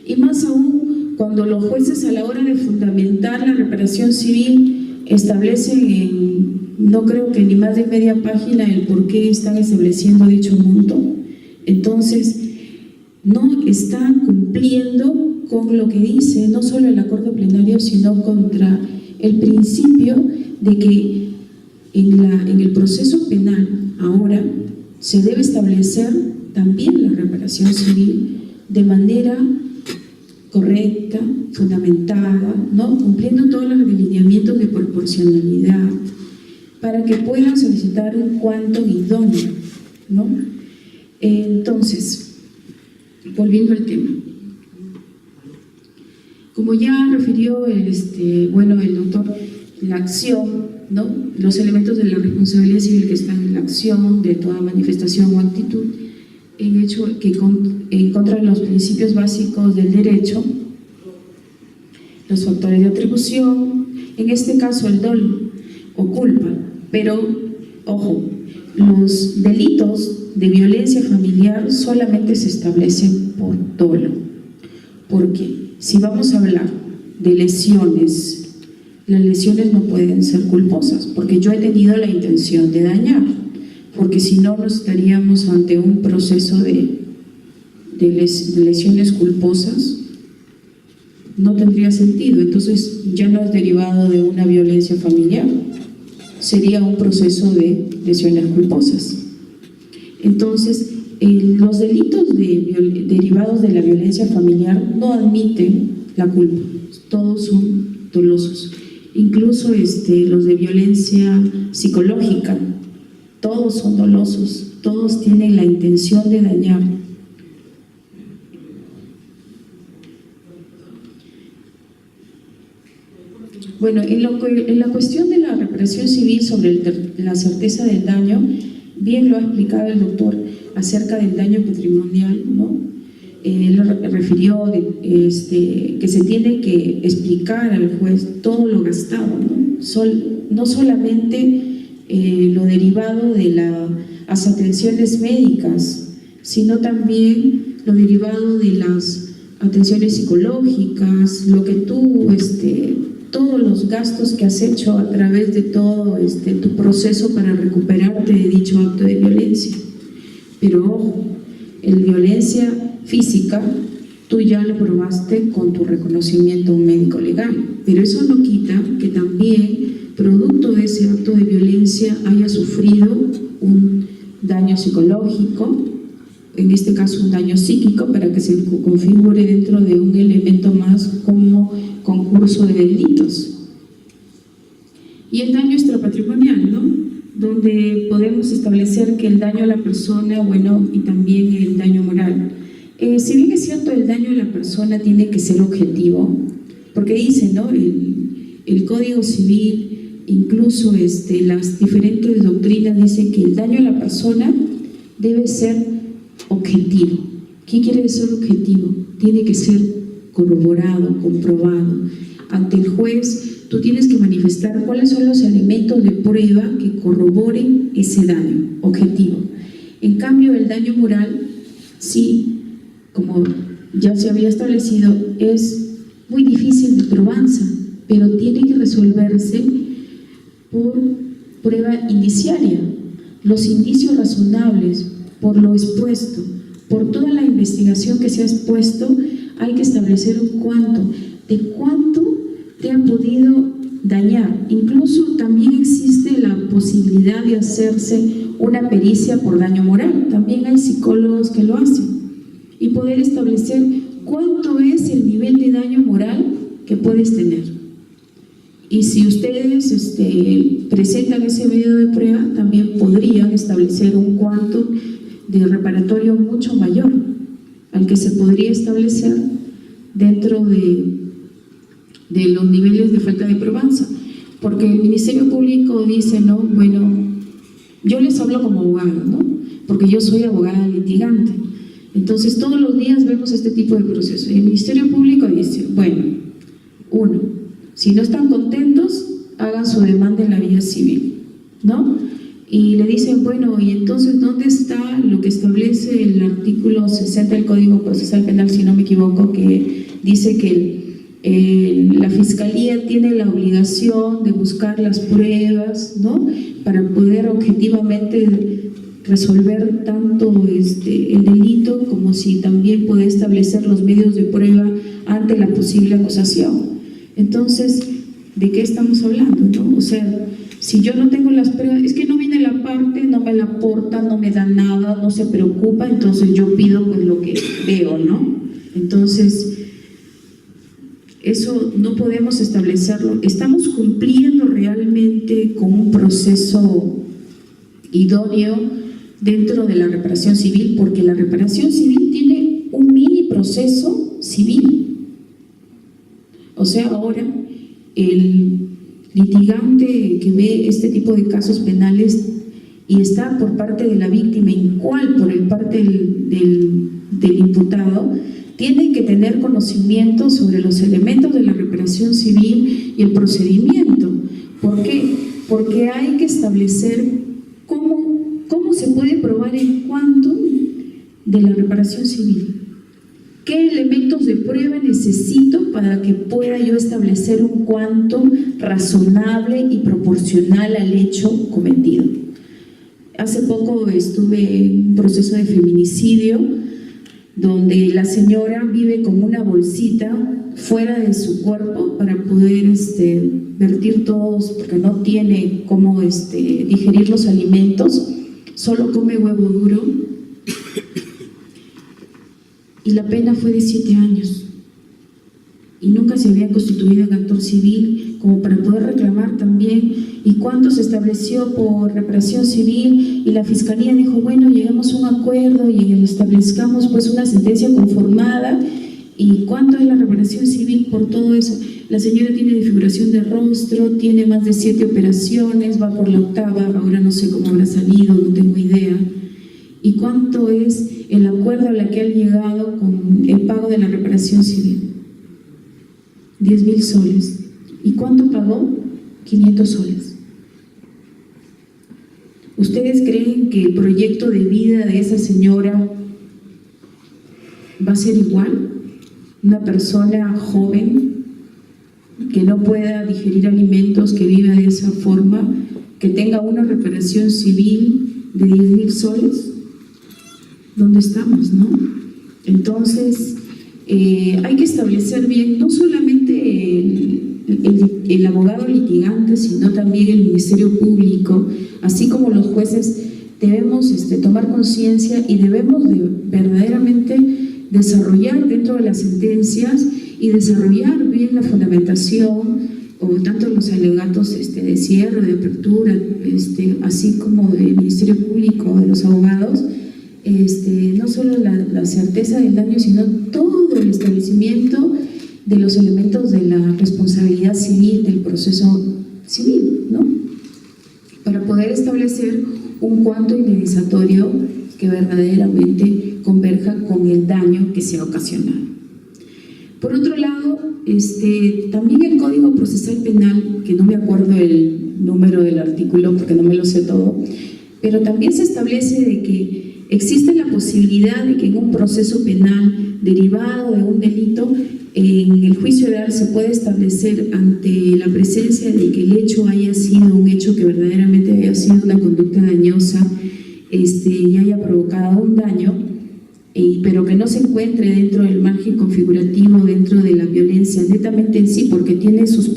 Y más aún cuando los jueces a la hora de fundamentar la reparación civil establecen no creo que ni más de media página el por qué están estableciendo dicho monto. Entonces no están cumpliendo con lo que dice no solo el Acuerdo Plenario, sino contra el principio de que en el proceso penal ahora se debe establecer también la reparación civil de manera correcta, fundamentada, ¿no? Cumpliendo todos los lineamientos de proporcionalidad, para que puedan solicitar un quantum idóneo, ¿no? Entonces, volviendo al tema, como ya refirió el doctor, la acción, ¿no? Los elementos de la responsabilidad civil que están en la acción de toda manifestación o actitud en hecho que en contra de los principios básicos del derecho, los factores de atribución, en este caso el dolo o culpa, pero ojo, los delitos de violencia familiar solamente se establecen por dolo, porque si vamos a hablar de lesiones, las lesiones no pueden ser culposas, porque yo he tenido la intención de dañar, porque si no nos estaríamos ante un proceso de lesiones culposas, no tendría sentido. Entonces ya no es derivado de una violencia familiar, sería un proceso de lesiones culposas. Entonces los delitos derivados de la violencia familiar no admiten la culpa, todos son dolosos, incluso los de violencia psicológica, todos son dolosos, todos tienen la intención de dañar. Bueno, en la cuestión de la reparación civil sobre la certeza del daño, bien lo ha explicado el doctor acerca del daño patrimonial, ¿no? Él refirió que se tiene que explicar al juez todo lo gastado, ¿no? No solamente lo derivado de las atenciones médicas, sino también lo derivado de las atenciones psicológicas, lo que tú, todos los gastos que has hecho a través de todo tu proceso para recuperarte de dicho acto de violencia. Pero ojo, en violencia física tú ya lo probaste con tu reconocimiento médico legal, pero eso no quita que también producto de ese acto de violencia haya sufrido un daño psicológico, en este caso un daño psíquico, para que se configure dentro de un elemento más como concurso de delitos. Y el daño extrapatrimonial, ¿no? Donde podemos establecer que el daño a la persona, bueno, y también el daño moral. Si bien es cierto, el daño a la persona tiene que ser objetivo, porque dice, ¿no? El Código Civil, incluso las diferentes doctrinas dicen que el daño a la persona debe ser objetivo. ¿Qué quiere decir objetivo? Tiene que ser corroborado, comprobado. Ante el juez, tú tienes que manifestar cuáles son los elementos de prueba que corroboren ese daño objetivo. En cambio, el daño moral, sí, como ya se había establecido, es muy difícil de probanza, pero tiene que resolverse por prueba indiciaria, los indicios razonables, por lo expuesto, por toda la investigación que se ha expuesto. Hay que establecer un cuánto, de cuánto te han podido dañar. Incluso también existe la posibilidad de hacerse una pericia por daño moral, también hay psicólogos que lo hacen, y poder establecer cuánto es el nivel de daño moral que puedes tener. Y si ustedes presentan ese medio de prueba, también podrían establecer un cuánto de reparatorio mucho mayor al que se podría establecer dentro de los niveles de falta de probanza, porque el Ministerio Público dice, no, bueno, yo les hablo como abogada, ¿no? Porque yo soy abogada litigante, entonces todos los días vemos este tipo de procesos, y el Ministerio Público dice, bueno, uno, si no están contentos, hagan su demanda en la vía civil, ¿no? Y le dicen, bueno, y entonces, ¿dónde está lo que establece el artículo 60 del Código Procesal Penal, si no me equivoco, que dice que la Fiscalía tiene la obligación de buscar las pruebas, ¿no? Para poder objetivamente resolver tanto el delito, como si también puede establecer los medios de prueba ante la posible acusación? Entonces, ¿de qué estamos hablando, no? O sea, Si yo no tengo las pruebas, es que no viene la parte, no me la aporta, no me da nada, no se preocupa, entonces yo pido pues lo que veo, ¿no? Entonces, eso no podemos establecerlo. Estamos cumpliendo realmente con un proceso idóneo dentro de la reparación civil, porque la reparación civil tiene un mini proceso civil. O sea, ahora el litigante que ve este tipo de casos penales y está por parte de la víctima, igual por el parte del imputado, tiene que tener conocimiento sobre los elementos de la reparación civil y el procedimiento. ¿Por qué? Porque hay que establecer cómo se puede probar el quantum de la reparación civil. ¿Qué elementos de prueba necesito para que pueda yo establecer un quantum razonable y proporcional al hecho cometido? Hace poco estuve en un proceso de feminicidio donde la señora vive con una bolsita fuera de su cuerpo para poder vertir todos, porque no tiene cómo digerir los alimentos, solo come huevo duro, y la pena fue de 7 años y nunca se había constituido en actor civil como para poder reclamar también. ¿Y cuánto se estableció por reparación civil? Y la fiscalía dijo, bueno, llegamos a un acuerdo y establezcamos pues una sentencia conformada. ¿Y cuánto es la reparación civil por todo eso? La señora tiene desfiguración de rostro, tiene más de 7 operaciones, va por la 8ª, ahora no sé cómo habrá salido, no tengo idea. ¿Y cuánto es el acuerdo a la que han llegado con el pago de la reparación civil? 10.000 soles. ¿Y cuánto pagó? 500 soles. ¿Ustedes creen que el proyecto de vida de esa señora va a ser igual? Una persona joven que no pueda digerir alimentos, que viva de esa forma, que tenga una reparación civil de 10.000 soles. ¿Dónde estamos, no? Entonces, hay que establecer bien, no solamente el abogado litigante, sino también el Ministerio Público, así como los jueces, debemos tomar conciencia y debemos de verdaderamente desarrollar dentro de las sentencias y desarrollar bien la fundamentación, o tanto los alegatos de cierre, de apertura, así como del Ministerio Público, de los abogados, no solo la certeza del daño, sino todo el establecimiento de los elementos de la responsabilidad civil, del proceso civil, ¿no? Para poder establecer un quantum indemnizatorio que verdaderamente converja con el daño que se ha ocasionado. Por otro lado, también el Código Procesal Penal, que no me acuerdo el número del artículo porque no me lo sé todo, pero también se establece de que existe la posibilidad de que en un proceso penal derivado de un delito, en el juicio oral se puede establecer, ante la presencia de que el hecho haya sido un hecho que verdaderamente haya sido una conducta dañosa y haya provocado un daño, pero que no se encuentre dentro del margen configurativo, dentro de la violencia netamente en sí, porque tiene sus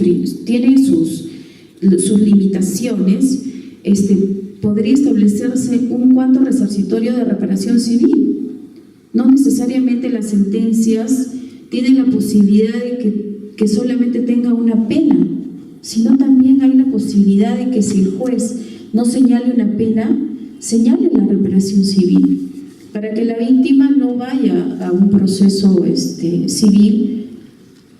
limitaciones, podría establecerse un quantum resarcitorio de reparación civil. No necesariamente las sentencias tienen la posibilidad de que solamente tenga una pena, sino también hay la posibilidad de que si el juez no señale una pena, señale la reparación civil, para que la víctima no vaya a un proceso civil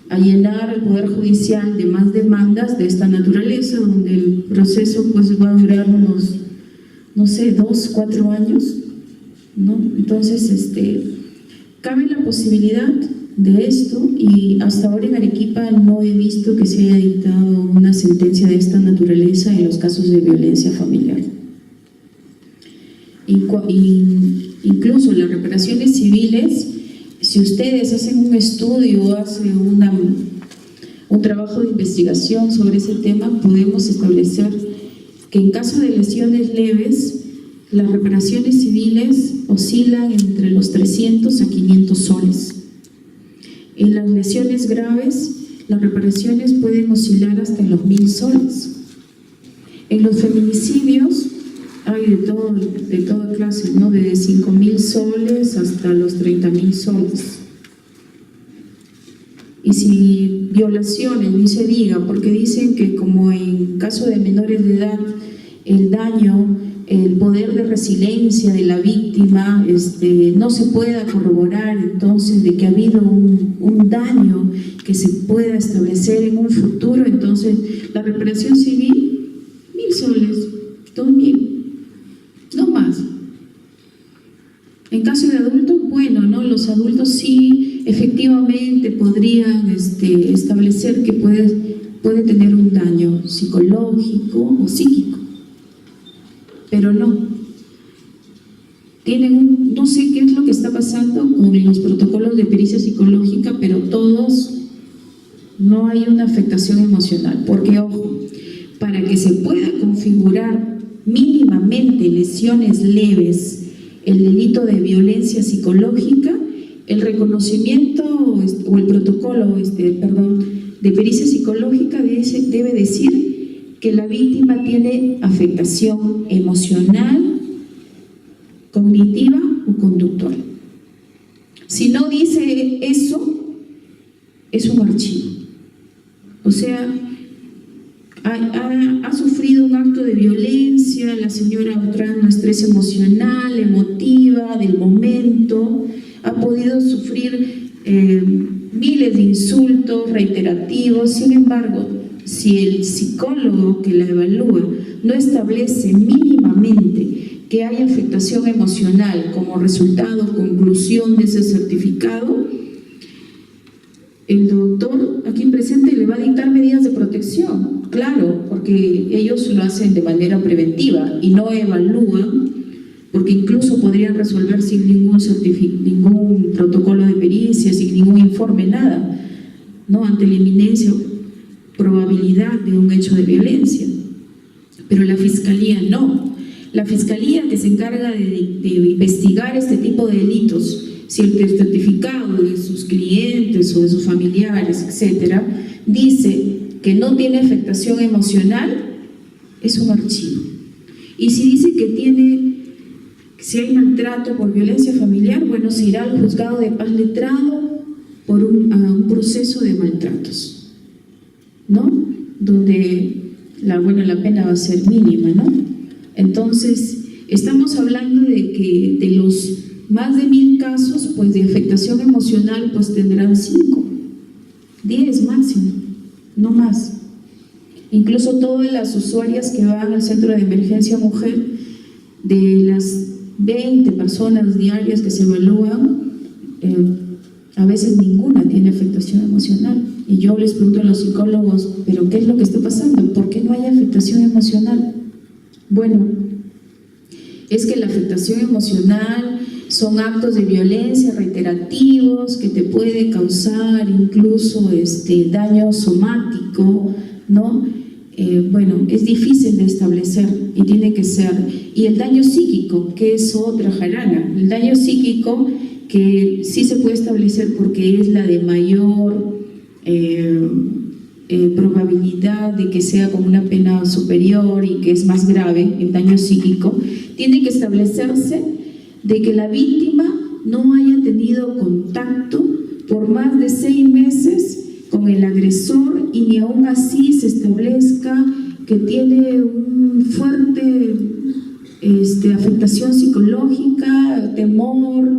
a llenar el Poder Judicial de más demandas de esta naturaleza, donde el proceso pues va a durar unos, no sé, 2, 4 años, ¿no? Entonces, cabe la posibilidad de esto, y hasta ahora en Arequipa no he visto que se haya dictado una sentencia de esta naturaleza en los casos de violencia familiar. Incluso las reparaciones civiles, si ustedes hacen un estudio, hacen un trabajo de investigación sobre ese tema, podemos establecer que en caso de lesiones leves, las reparaciones civiles oscilan entre los 300 a 500 soles. En las lesiones graves, las reparaciones pueden oscilar hasta los 1.000 soles. En los feminicidios hay de toda clase, ¿no? De 5.000 soles hasta los 30.000 soles. Y si violaciones, ni se diga, porque dicen que como en caso de menores de edad, el daño, el poder de resiliencia de la víctima no se pueda corroborar, entonces de que ha habido un daño que se pueda establecer en un futuro, entonces la reparación civil, 1.000 soles, 2.000, no más. En caso de adultos, bueno, ¿no? Los adultos sí efectivamente podrían establecer que puede tener un daño psicológico o psíquico, pero no. Tienen no sé qué es lo que está pasando con los protocolos de pericia psicológica, pero todos no hay una afectación emocional, porque ojo, para que se pueda configurar mínimamente lesiones leves, el delito de violencia psicológica, el reconocimiento o el protocolo de pericia psicológica debe decir que la víctima tiene afectación emocional, cognitiva o conductual. Si no dice eso, es un archivo. O sea, ha sufrido un acto de violencia, la señora trae un estrés emocional, emotiva, del momento, ha podido sufrir miles de insultos reiterativos. Sin embargo, si el psicólogo que la evalúa no establece mínimamente que hay afectación emocional como resultado, conclusión de ese certificado, el doctor aquí presente le va a dictar medidas de protección, claro, porque ellos lo hacen de manera preventiva y no evalúan, porque incluso podrían resolver sin ningún protocolo de pericia, sin ningún informe, nada, ¿no? Ante la inminencia probabilidad de un hecho de violencia. Pero la fiscalía no. La fiscalía, que se encarga de investigar este tipo de delitos, si el certificado de sus clientes o de sus familiares, etcétera, dice que no tiene afectación emocional, es un archivo. Y si dice que si hay maltrato por violencia familiar, bueno, se irá al juzgado de paz letrado por a un proceso de maltratos, ¿no? Donde la pena va a ser mínima, ¿no? Entonces, estamos hablando de que de los más de 1.000 casos, pues de afectación emocional, pues tendrán 5, 10 máximo, no más. Incluso todas las usuarias que van al centro de emergencia mujer, de las 20 personas diarias que se evalúan, a veces ninguna tiene afectación emocional. Y yo les pregunto a los psicólogos, ¿pero qué es lo que está pasando? ¿Por qué no hay afectación emocional? Bueno, es que la afectación emocional son actos de violencia reiterativos que te puede causar incluso daño somático, ¿no? Bueno, es difícil de establecer y tiene que ser. Y el daño psíquico, que es otra jarana. El daño psíquico que sí se puede establecer porque es la de mayor probabilidad de que sea con una pena superior y que es más grave, el daño psíquico, tiene que establecerse de que la víctima no haya tenido contacto por más de 6 meses con el agresor y ni aún así se establezca que tiene un fuerte afectación psicológica, temor,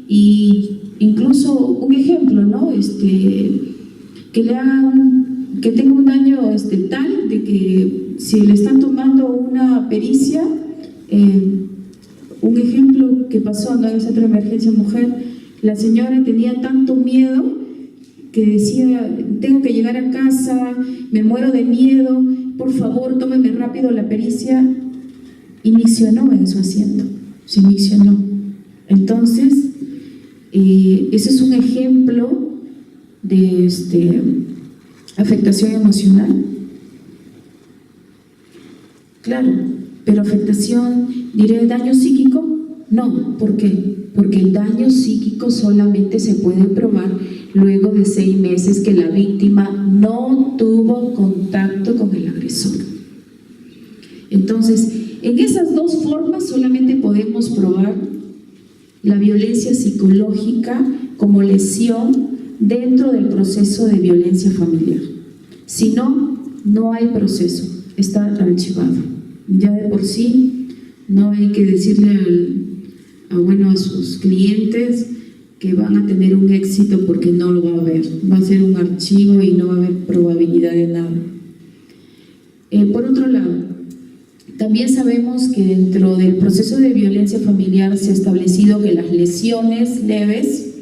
y incluso un ejemplo, ¿no? Que tenga un daño tal de que si le están tomando una pericia, un ejemplo que pasó en el centro de emergencia mujer, la señora tenía tanto miedo que decía, tengo que llegar a casa, me muero de miedo, por favor tómeme rápido la pericia, y miccionó en su asiento, se miccionó. Entonces, ese es un ejemplo de afectación emocional. Claro, pero afectación, diré, daño psíquico, no. ¿Por qué? Porque el daño psíquico solamente se puede probar luego de 6 meses que la víctima no tuvo contacto con el agresor. Entonces, en esas dos formas solamente podemos probar la violencia psicológica como lesión dentro del proceso de violencia familiar. Si no, no hay proceso, está archivado. Ya de por sí, no hay que decirle a sus clientes que van a tener un éxito porque no lo va a haber. Va a ser un archivo y no va a haber probabilidad de nada. Por otro lado, también sabemos que dentro del proceso de violencia familiar se ha establecido que las lesiones leves,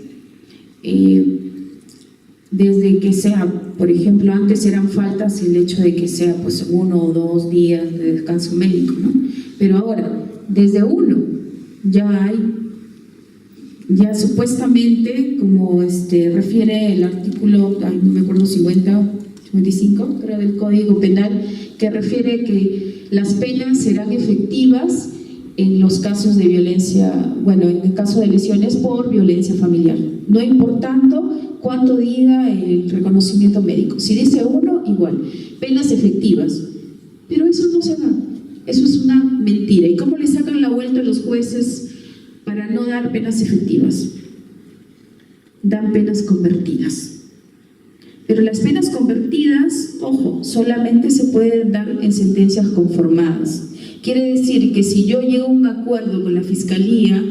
desde que sea, por ejemplo, antes eran faltas el hecho de que sea pues 1 o 2 días de descanso médico, ¿no? Pero ahora, desde 1 ya hay, ya supuestamente, como refiere el artículo, no me acuerdo, 55, creo, del Código Penal, que refiere que las penas serán efectivas en los casos de violencia, bueno, en el caso de lesiones por violencia familiar, no importando cuánto diga el reconocimiento médico. Si dice 1, igual, penas efectivas, pero eso no se da, eso es una mentira. ¿Y cómo le sacan la vuelta a los jueces para no dar penas efectivas? Dan penas convertidas. Pero las penas convertidas, ojo, solamente se pueden dar en sentencias conformadas. Quiere decir que si yo llego a un acuerdo con la Fiscalía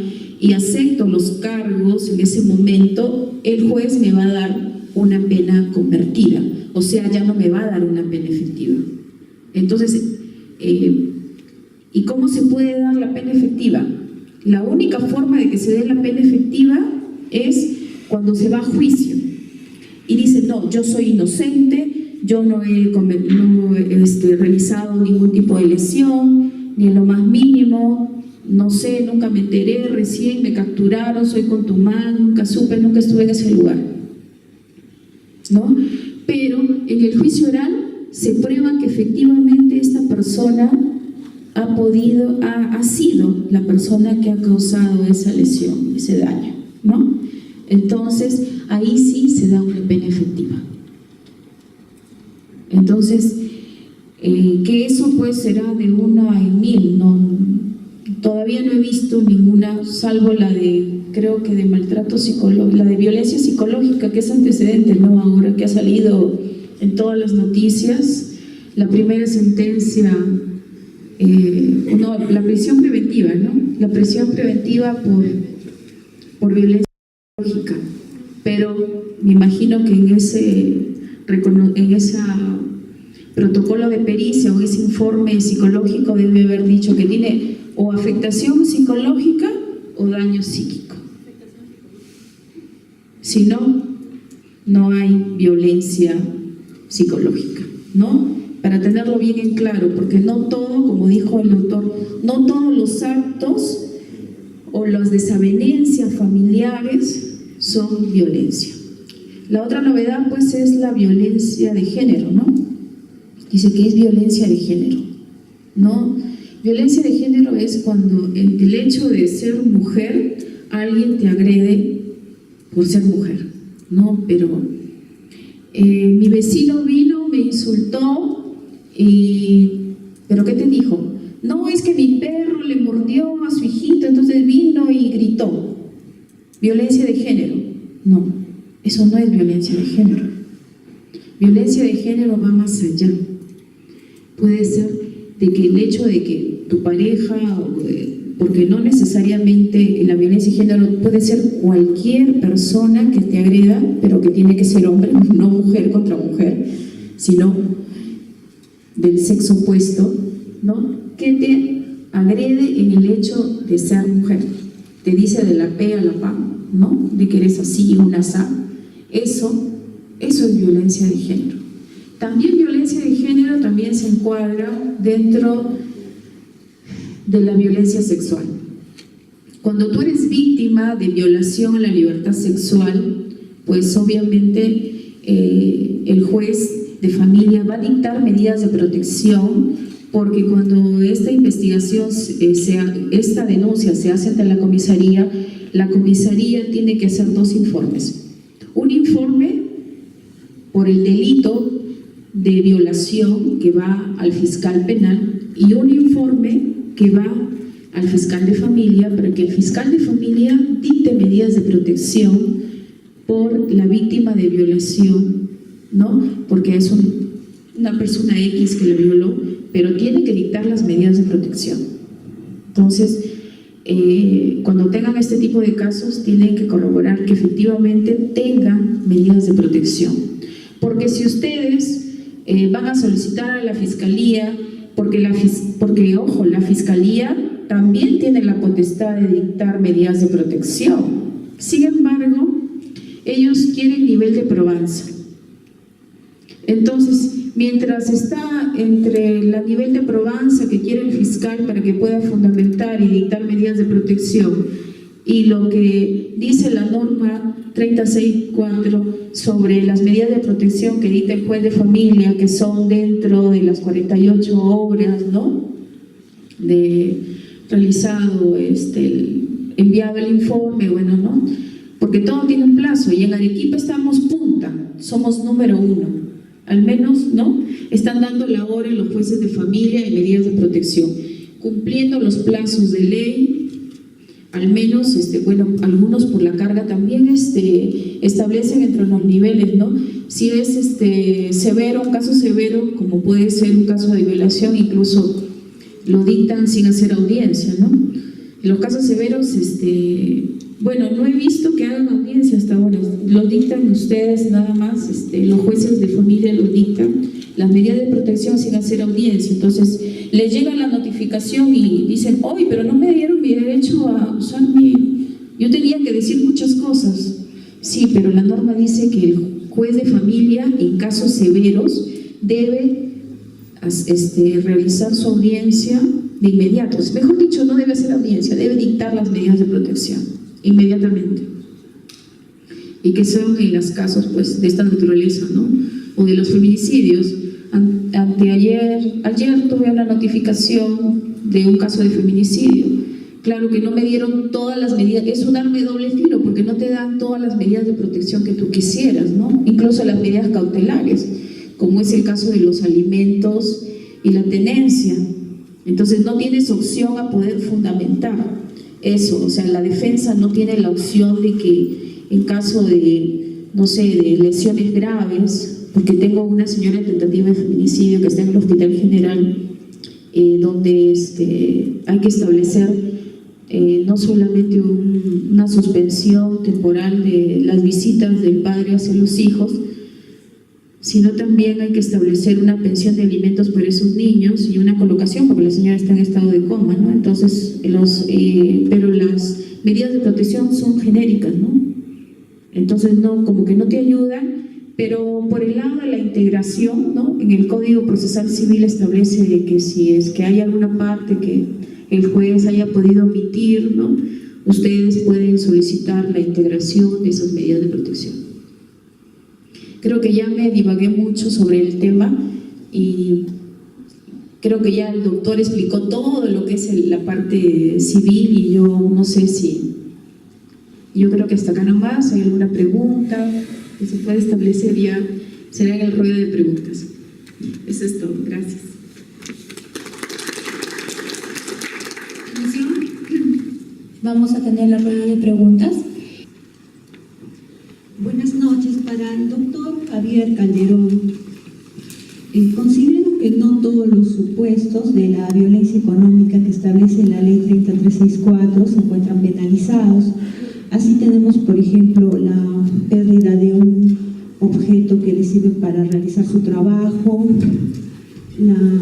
y acepto los cargos en ese momento, el juez me va a dar una pena convertida, o sea, ya no me va a dar una pena efectiva. Entonces, ¿y cómo se puede dar la pena efectiva? La única forma de que se dé la pena efectiva es cuando se va a juicio y dice, no, yo soy inocente, yo no he realizado ningún tipo de lesión, ni en lo más mínimo, no sé, nunca me enteré, recién me capturaron, soy contumaz, nunca supe, nunca estuve en ese lugar, ¿no? Pero en el juicio oral se prueba que efectivamente esta persona ha sido la persona que ha causado esa lesión, ese daño, ¿no? Entonces, ahí sí se da una pena efectiva. Entonces, que eso pues será de 1 en 1000, no, todavía no he visto ninguna, salvo la de, creo que de maltrato psicológico, la de violencia psicológica, que es antecedente, ¿no? Ahora que ha salido en todas las noticias, la primera sentencia, la prisión preventiva, ¿no? La prisión preventiva por violencia psicológica, pero me imagino que en ese protocolo de pericia o ese informe psicológico debe haber dicho que tiene o afectación psicológica o daño psíquico. Si no, no hay violencia psicológica, ¿no? Para tenerlo bien en claro, porque no todo, como dijo el autor, no todos los actos o las desavenencias familiares son violencia. La otra novedad pues es la violencia de género, ¿no? Dice que es violencia de género, ¿no? Violencia de género es cuando el hecho de ser mujer, alguien te agrede por ser mujer, ¿no? Pero mi vecino vino, me insultó, ¿pero qué te dijo? No, es que mi perro le mordió a su hijito, entonces vino y gritó. Violencia de género, no, eso no es violencia de género. Violencia de género va más allá. Puede ser de que el hecho de que tu pareja, porque no necesariamente la violencia de género puede ser cualquier persona que te agreda, pero que tiene que ser hombre, no mujer contra mujer, sino del sexo opuesto, ¿no? Que te agrede en el hecho de ser mujer. Te dice de la P a la PA, ¿no? De que eres así, una sa. Eso es violencia de género. También violencia de género también se encuadra dentro de la violencia sexual. Cuando tú eres víctima de violación a la libertad sexual, pues obviamente el juez de familia va a dictar medidas de protección, porque cuando esta investigación, esta denuncia se hace ante la comisaría tiene que hacer 2 informes. Un informe por el delito de violación que va al fiscal penal y un informe que va al fiscal de familia para que el fiscal de familia dicte medidas de protección por la víctima de violación, ¿no? Porque es una persona X que la violó, pero tiene que dictar las medidas de protección. Entonces, cuando tengan este tipo de casos, tienen que corroborar que efectivamente tengan medidas de protección. Porque si ustedes van a solicitar a la fiscalía, porque ojo, la fiscalía también tiene la potestad de dictar medidas de protección. Sin embargo, ellos quieren nivel de probanza. Entonces, mientras está entre el nivel de probanza que quiere el fiscal para que pueda fundamentar y dictar medidas de protección y lo que dice la norma 36.4 sobre las medidas de protección que dicta el juez de familia, que son dentro de las 48 horas, ¿no?, de realizado, enviado el informe, bueno, ¿no?, porque todo tiene un plazo y en Arequipa estamos punta, somos número 1, al menos, ¿no?, están dando la hora en los jueces de familia y medidas de protección, cumpliendo los plazos de ley. Al menos, bueno, algunos por la carga también establecen entre los niveles, ¿no? Si es severo, un caso severo, como puede ser un caso de violación, incluso lo dictan sin hacer audiencia, ¿no? En los casos severos, bueno, no he visto que hagan audiencia hasta ahora, lo dictan ustedes nada más, los jueces de familia lo dictan, las medidas de protección sin hacer audiencia. Entonces, les llega la notificación y dicen, oye, pero no me dieron mi derecho a usar yo tenía que decir muchas cosas. Sí, pero la norma dice que el juez de familia, en casos severos, debe realizar su audiencia de inmediato. Mejor dicho, no debe hacer audiencia, debe dictar las medidas de protección inmediatamente. Y que son en los casos, pues, de esta naturaleza, ¿no?, o de los feminicidios. Ayer tuve una notificación de un caso de feminicidio. Claro que no me dieron todas las medidas, es un arma de doble filo porque no te dan todas las medidas de protección que tú quisieras, ¿no?, incluso las medidas cautelares, como es el caso de los alimentos y la tenencia. Entonces no tienes opción a poder fundamentar eso, o sea, la defensa no tiene la opción de que en caso de, no sé, de lesiones graves, porque tengo una señora en tentativa de feminicidio que está en el Hospital General, donde hay que establecer no solamente una suspensión temporal de las visitas del padre hacia los hijos, sino también hay que establecer una pensión de alimentos para esos niños y una colocación, porque la señora está en estado de coma, ¿no? Entonces, pero las medidas de protección son genéricas, ¿no? Entonces, no, como que no te ayudan. Pero por el lado de la integración, ¿no?, en el Código Procesal Civil establece de que si es que hay alguna parte que el juez haya podido omitir, ¿no?, ustedes pueden solicitar la integración de esas medidas de protección. Creo que ya me divagué mucho sobre el tema y creo que ya el doctor explicó todo lo que es la parte civil y yo no sé si, yo creo que hasta acá nomás. ¿Hay alguna pregunta que se puede establecer? Ya será en el ruedo de preguntas. Eso es todo, gracias. Vamos a tener la rueda de preguntas. Buenas noches, para el doctor Javier Calderón. Considero que no todos los supuestos de la violencia económica que establece la ley 30364 se encuentran penalizados. Así tenemos, por ejemplo, la pérdida de un objeto que le sirve para realizar su trabajo, la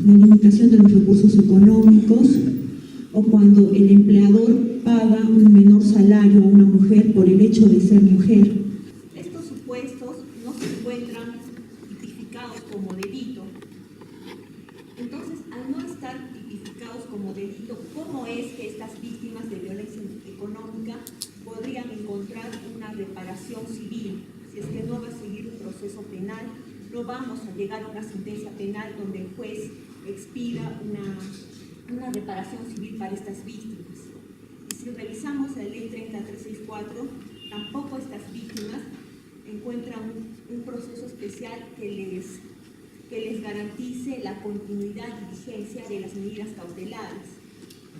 limitación de los recursos económicos, o cuando el empleador paga un menor salario a una mujer por el hecho de ser mujer. Estos supuestos no se encuentran tipificados como delito. Entonces, al no estar tipificados como delito, ¿cómo es que estas víctimas de violencia económica podrían encontrar una reparación civil? Si es que no va a seguir un proceso penal, no vamos a llegar a una sentencia penal donde el juez expida una reparación civil para estas víctimas. Y si revisamos la ley 30364, tampoco estas víctimas encuentran un proceso especial que les garantice la continuidad y vigencia de las medidas cautelares.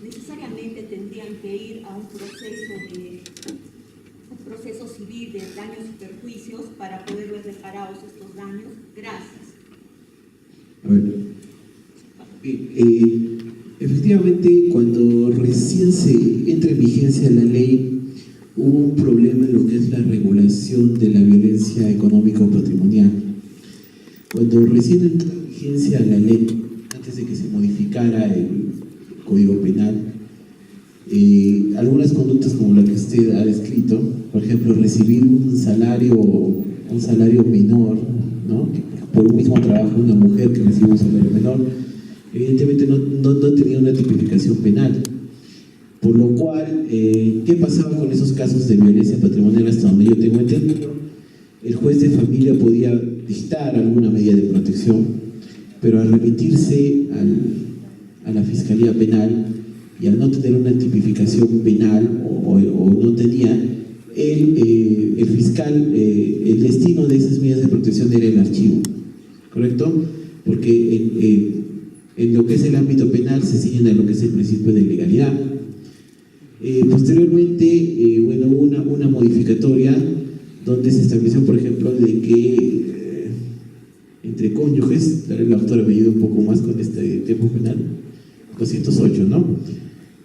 Necesariamente tendrían que ir a un proceso civil de daños y perjuicios para poder ver reparados estos daños. Gracias. A ver. Efectivamente, cuando recién se entra en vigencia la ley, hubo un problema en lo que es la regulación de la violencia económico-patrimonial. Cuando recién entró en vigencia la ley, antes de que se modificara el Código Penal, algunas conductas como la que usted ha descrito, por ejemplo, recibir un salario menor, ¿no? Por un mismo trabajo, una mujer que recibe un salario menor, evidentemente no tenía una tipificación penal. Por lo cual, ¿qué pasaba con esos casos de violencia patrimonial? Hasta donde yo tengo entendido, el juez de familia podía dictar alguna medida de protección, pero al remitirse a la Fiscalía Penal y al no tener una tipificación penal o no tenía, el fiscal, el destino de esas medidas de protección era el archivo, ¿correcto? Porque en lo que es el ámbito penal se ciñen a lo que es el principio de legalidad. Posteriormente, hubo una modificatoria donde se estableció, por ejemplo, de que entre cónyuges, la autora me ayuda un poco más con este tiempo penal, 208, ¿no?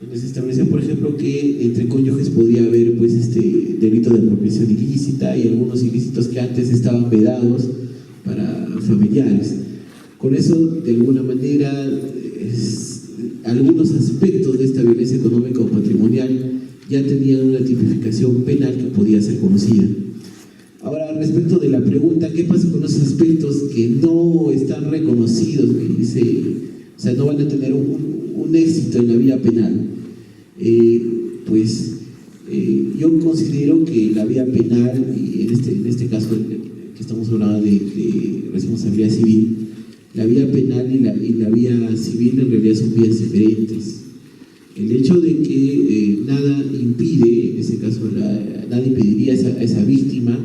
Donde se estableció, por ejemplo, que entre cónyuges podía haber pues delito de apropiación ilícita y algunos ilícitos que antes estaban vedados para familiares. Con eso, de alguna manera, algunos aspectos de esta violencia económica o patrimonial ya tenían una tipificación penal que podía ser conocida. Ahora, respecto de la pregunta, ¿qué pasa con esos aspectos que no están reconocidos? Que dice, o sea, no van a tener un éxito en la vía penal. Yo considero que la vía penal, y en este caso que estamos hablando de responsabilidad civil, la vía penal y la vía civil en realidad son vías diferentes. El hecho de que nada impide, en ese caso, nada impediría a esa víctima,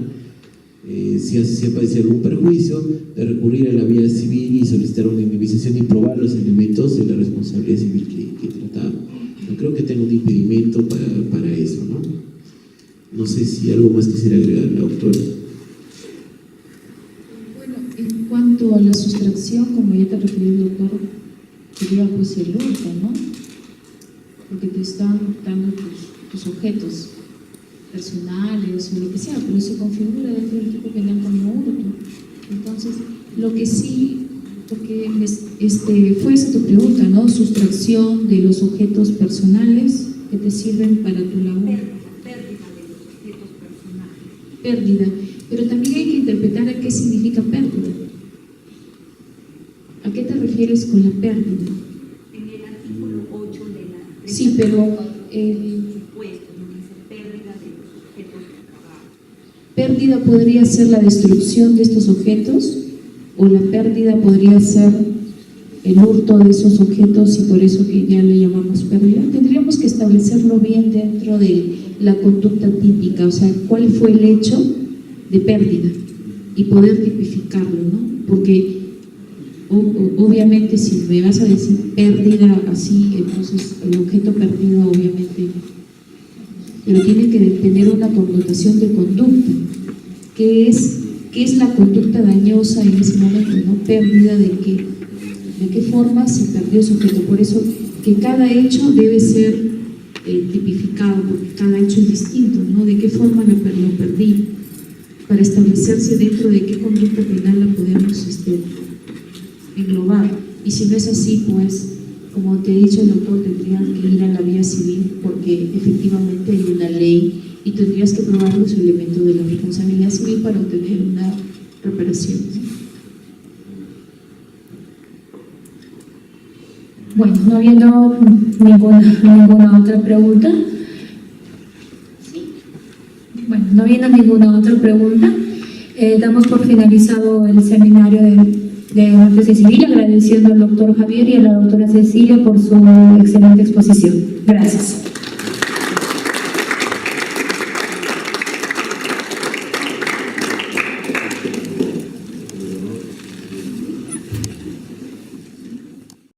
si ha padecido algún perjuicio, de recurrir a la vía civil y solicitar una indemnización y probar los elementos de la responsabilidad civil que trataba. No creo que tenga un impedimento para eso, ¿no? No sé si algo más quisiera agregar la doctora. Bueno, en cuanto a la sustracción, como ya te referió el doctor, sería pues el hurto, ¿no? Porque te están dando tus objetos personales o lo que sea, pero se configura dentro del tipo penal como hurto. Entonces, lo que sí, porque fue esa tu pregunta, ¿no? Sustracción de los objetos personales que te sirven para tu labor. Pérdida de los objetos personales. Pérdida, pero también hay que interpretar a qué significa pérdida. ¿A qué te refieres con la pérdida? En el artículo 8 de la... Sí, pero pérdida podría ser la destrucción de estos objetos, o la pérdida podría ser el hurto de esos objetos, y por eso que ya le llamamos pérdida. Tendríamos que establecerlo bien dentro de la conducta típica, o sea, cuál fue el hecho de pérdida y poder tipificarlo, ¿no? Porque obviamente si me vas a decir pérdida así, entonces el objeto perdido obviamente, pero tiene que tener una connotación de conducta. ¿Qué es la conducta dañosa en ese momento, ¿no? Pérdida de qué forma se perdió ese objeto. Por eso que cada hecho debe ser tipificado, porque cada hecho es distinto, ¿no? De qué forma lo perdí, para establecerse dentro de qué conducta penal la podemos englobar. Y si no es así, pues, como te he dicho, el doctor, tendrías que ir a la vía civil, porque efectivamente hay una ley y tendrías que probar los elementos de la responsabilidad civil para obtener una reparación. Bueno, no habiendo ninguna otra pregunta. ¿Sí? Bueno, no habiendo ninguna otra pregunta, damos por finalizado el seminario de justicia civil, agradeciendo al doctor Javier y a la doctora Cecilia por su excelente exposición. Gracias.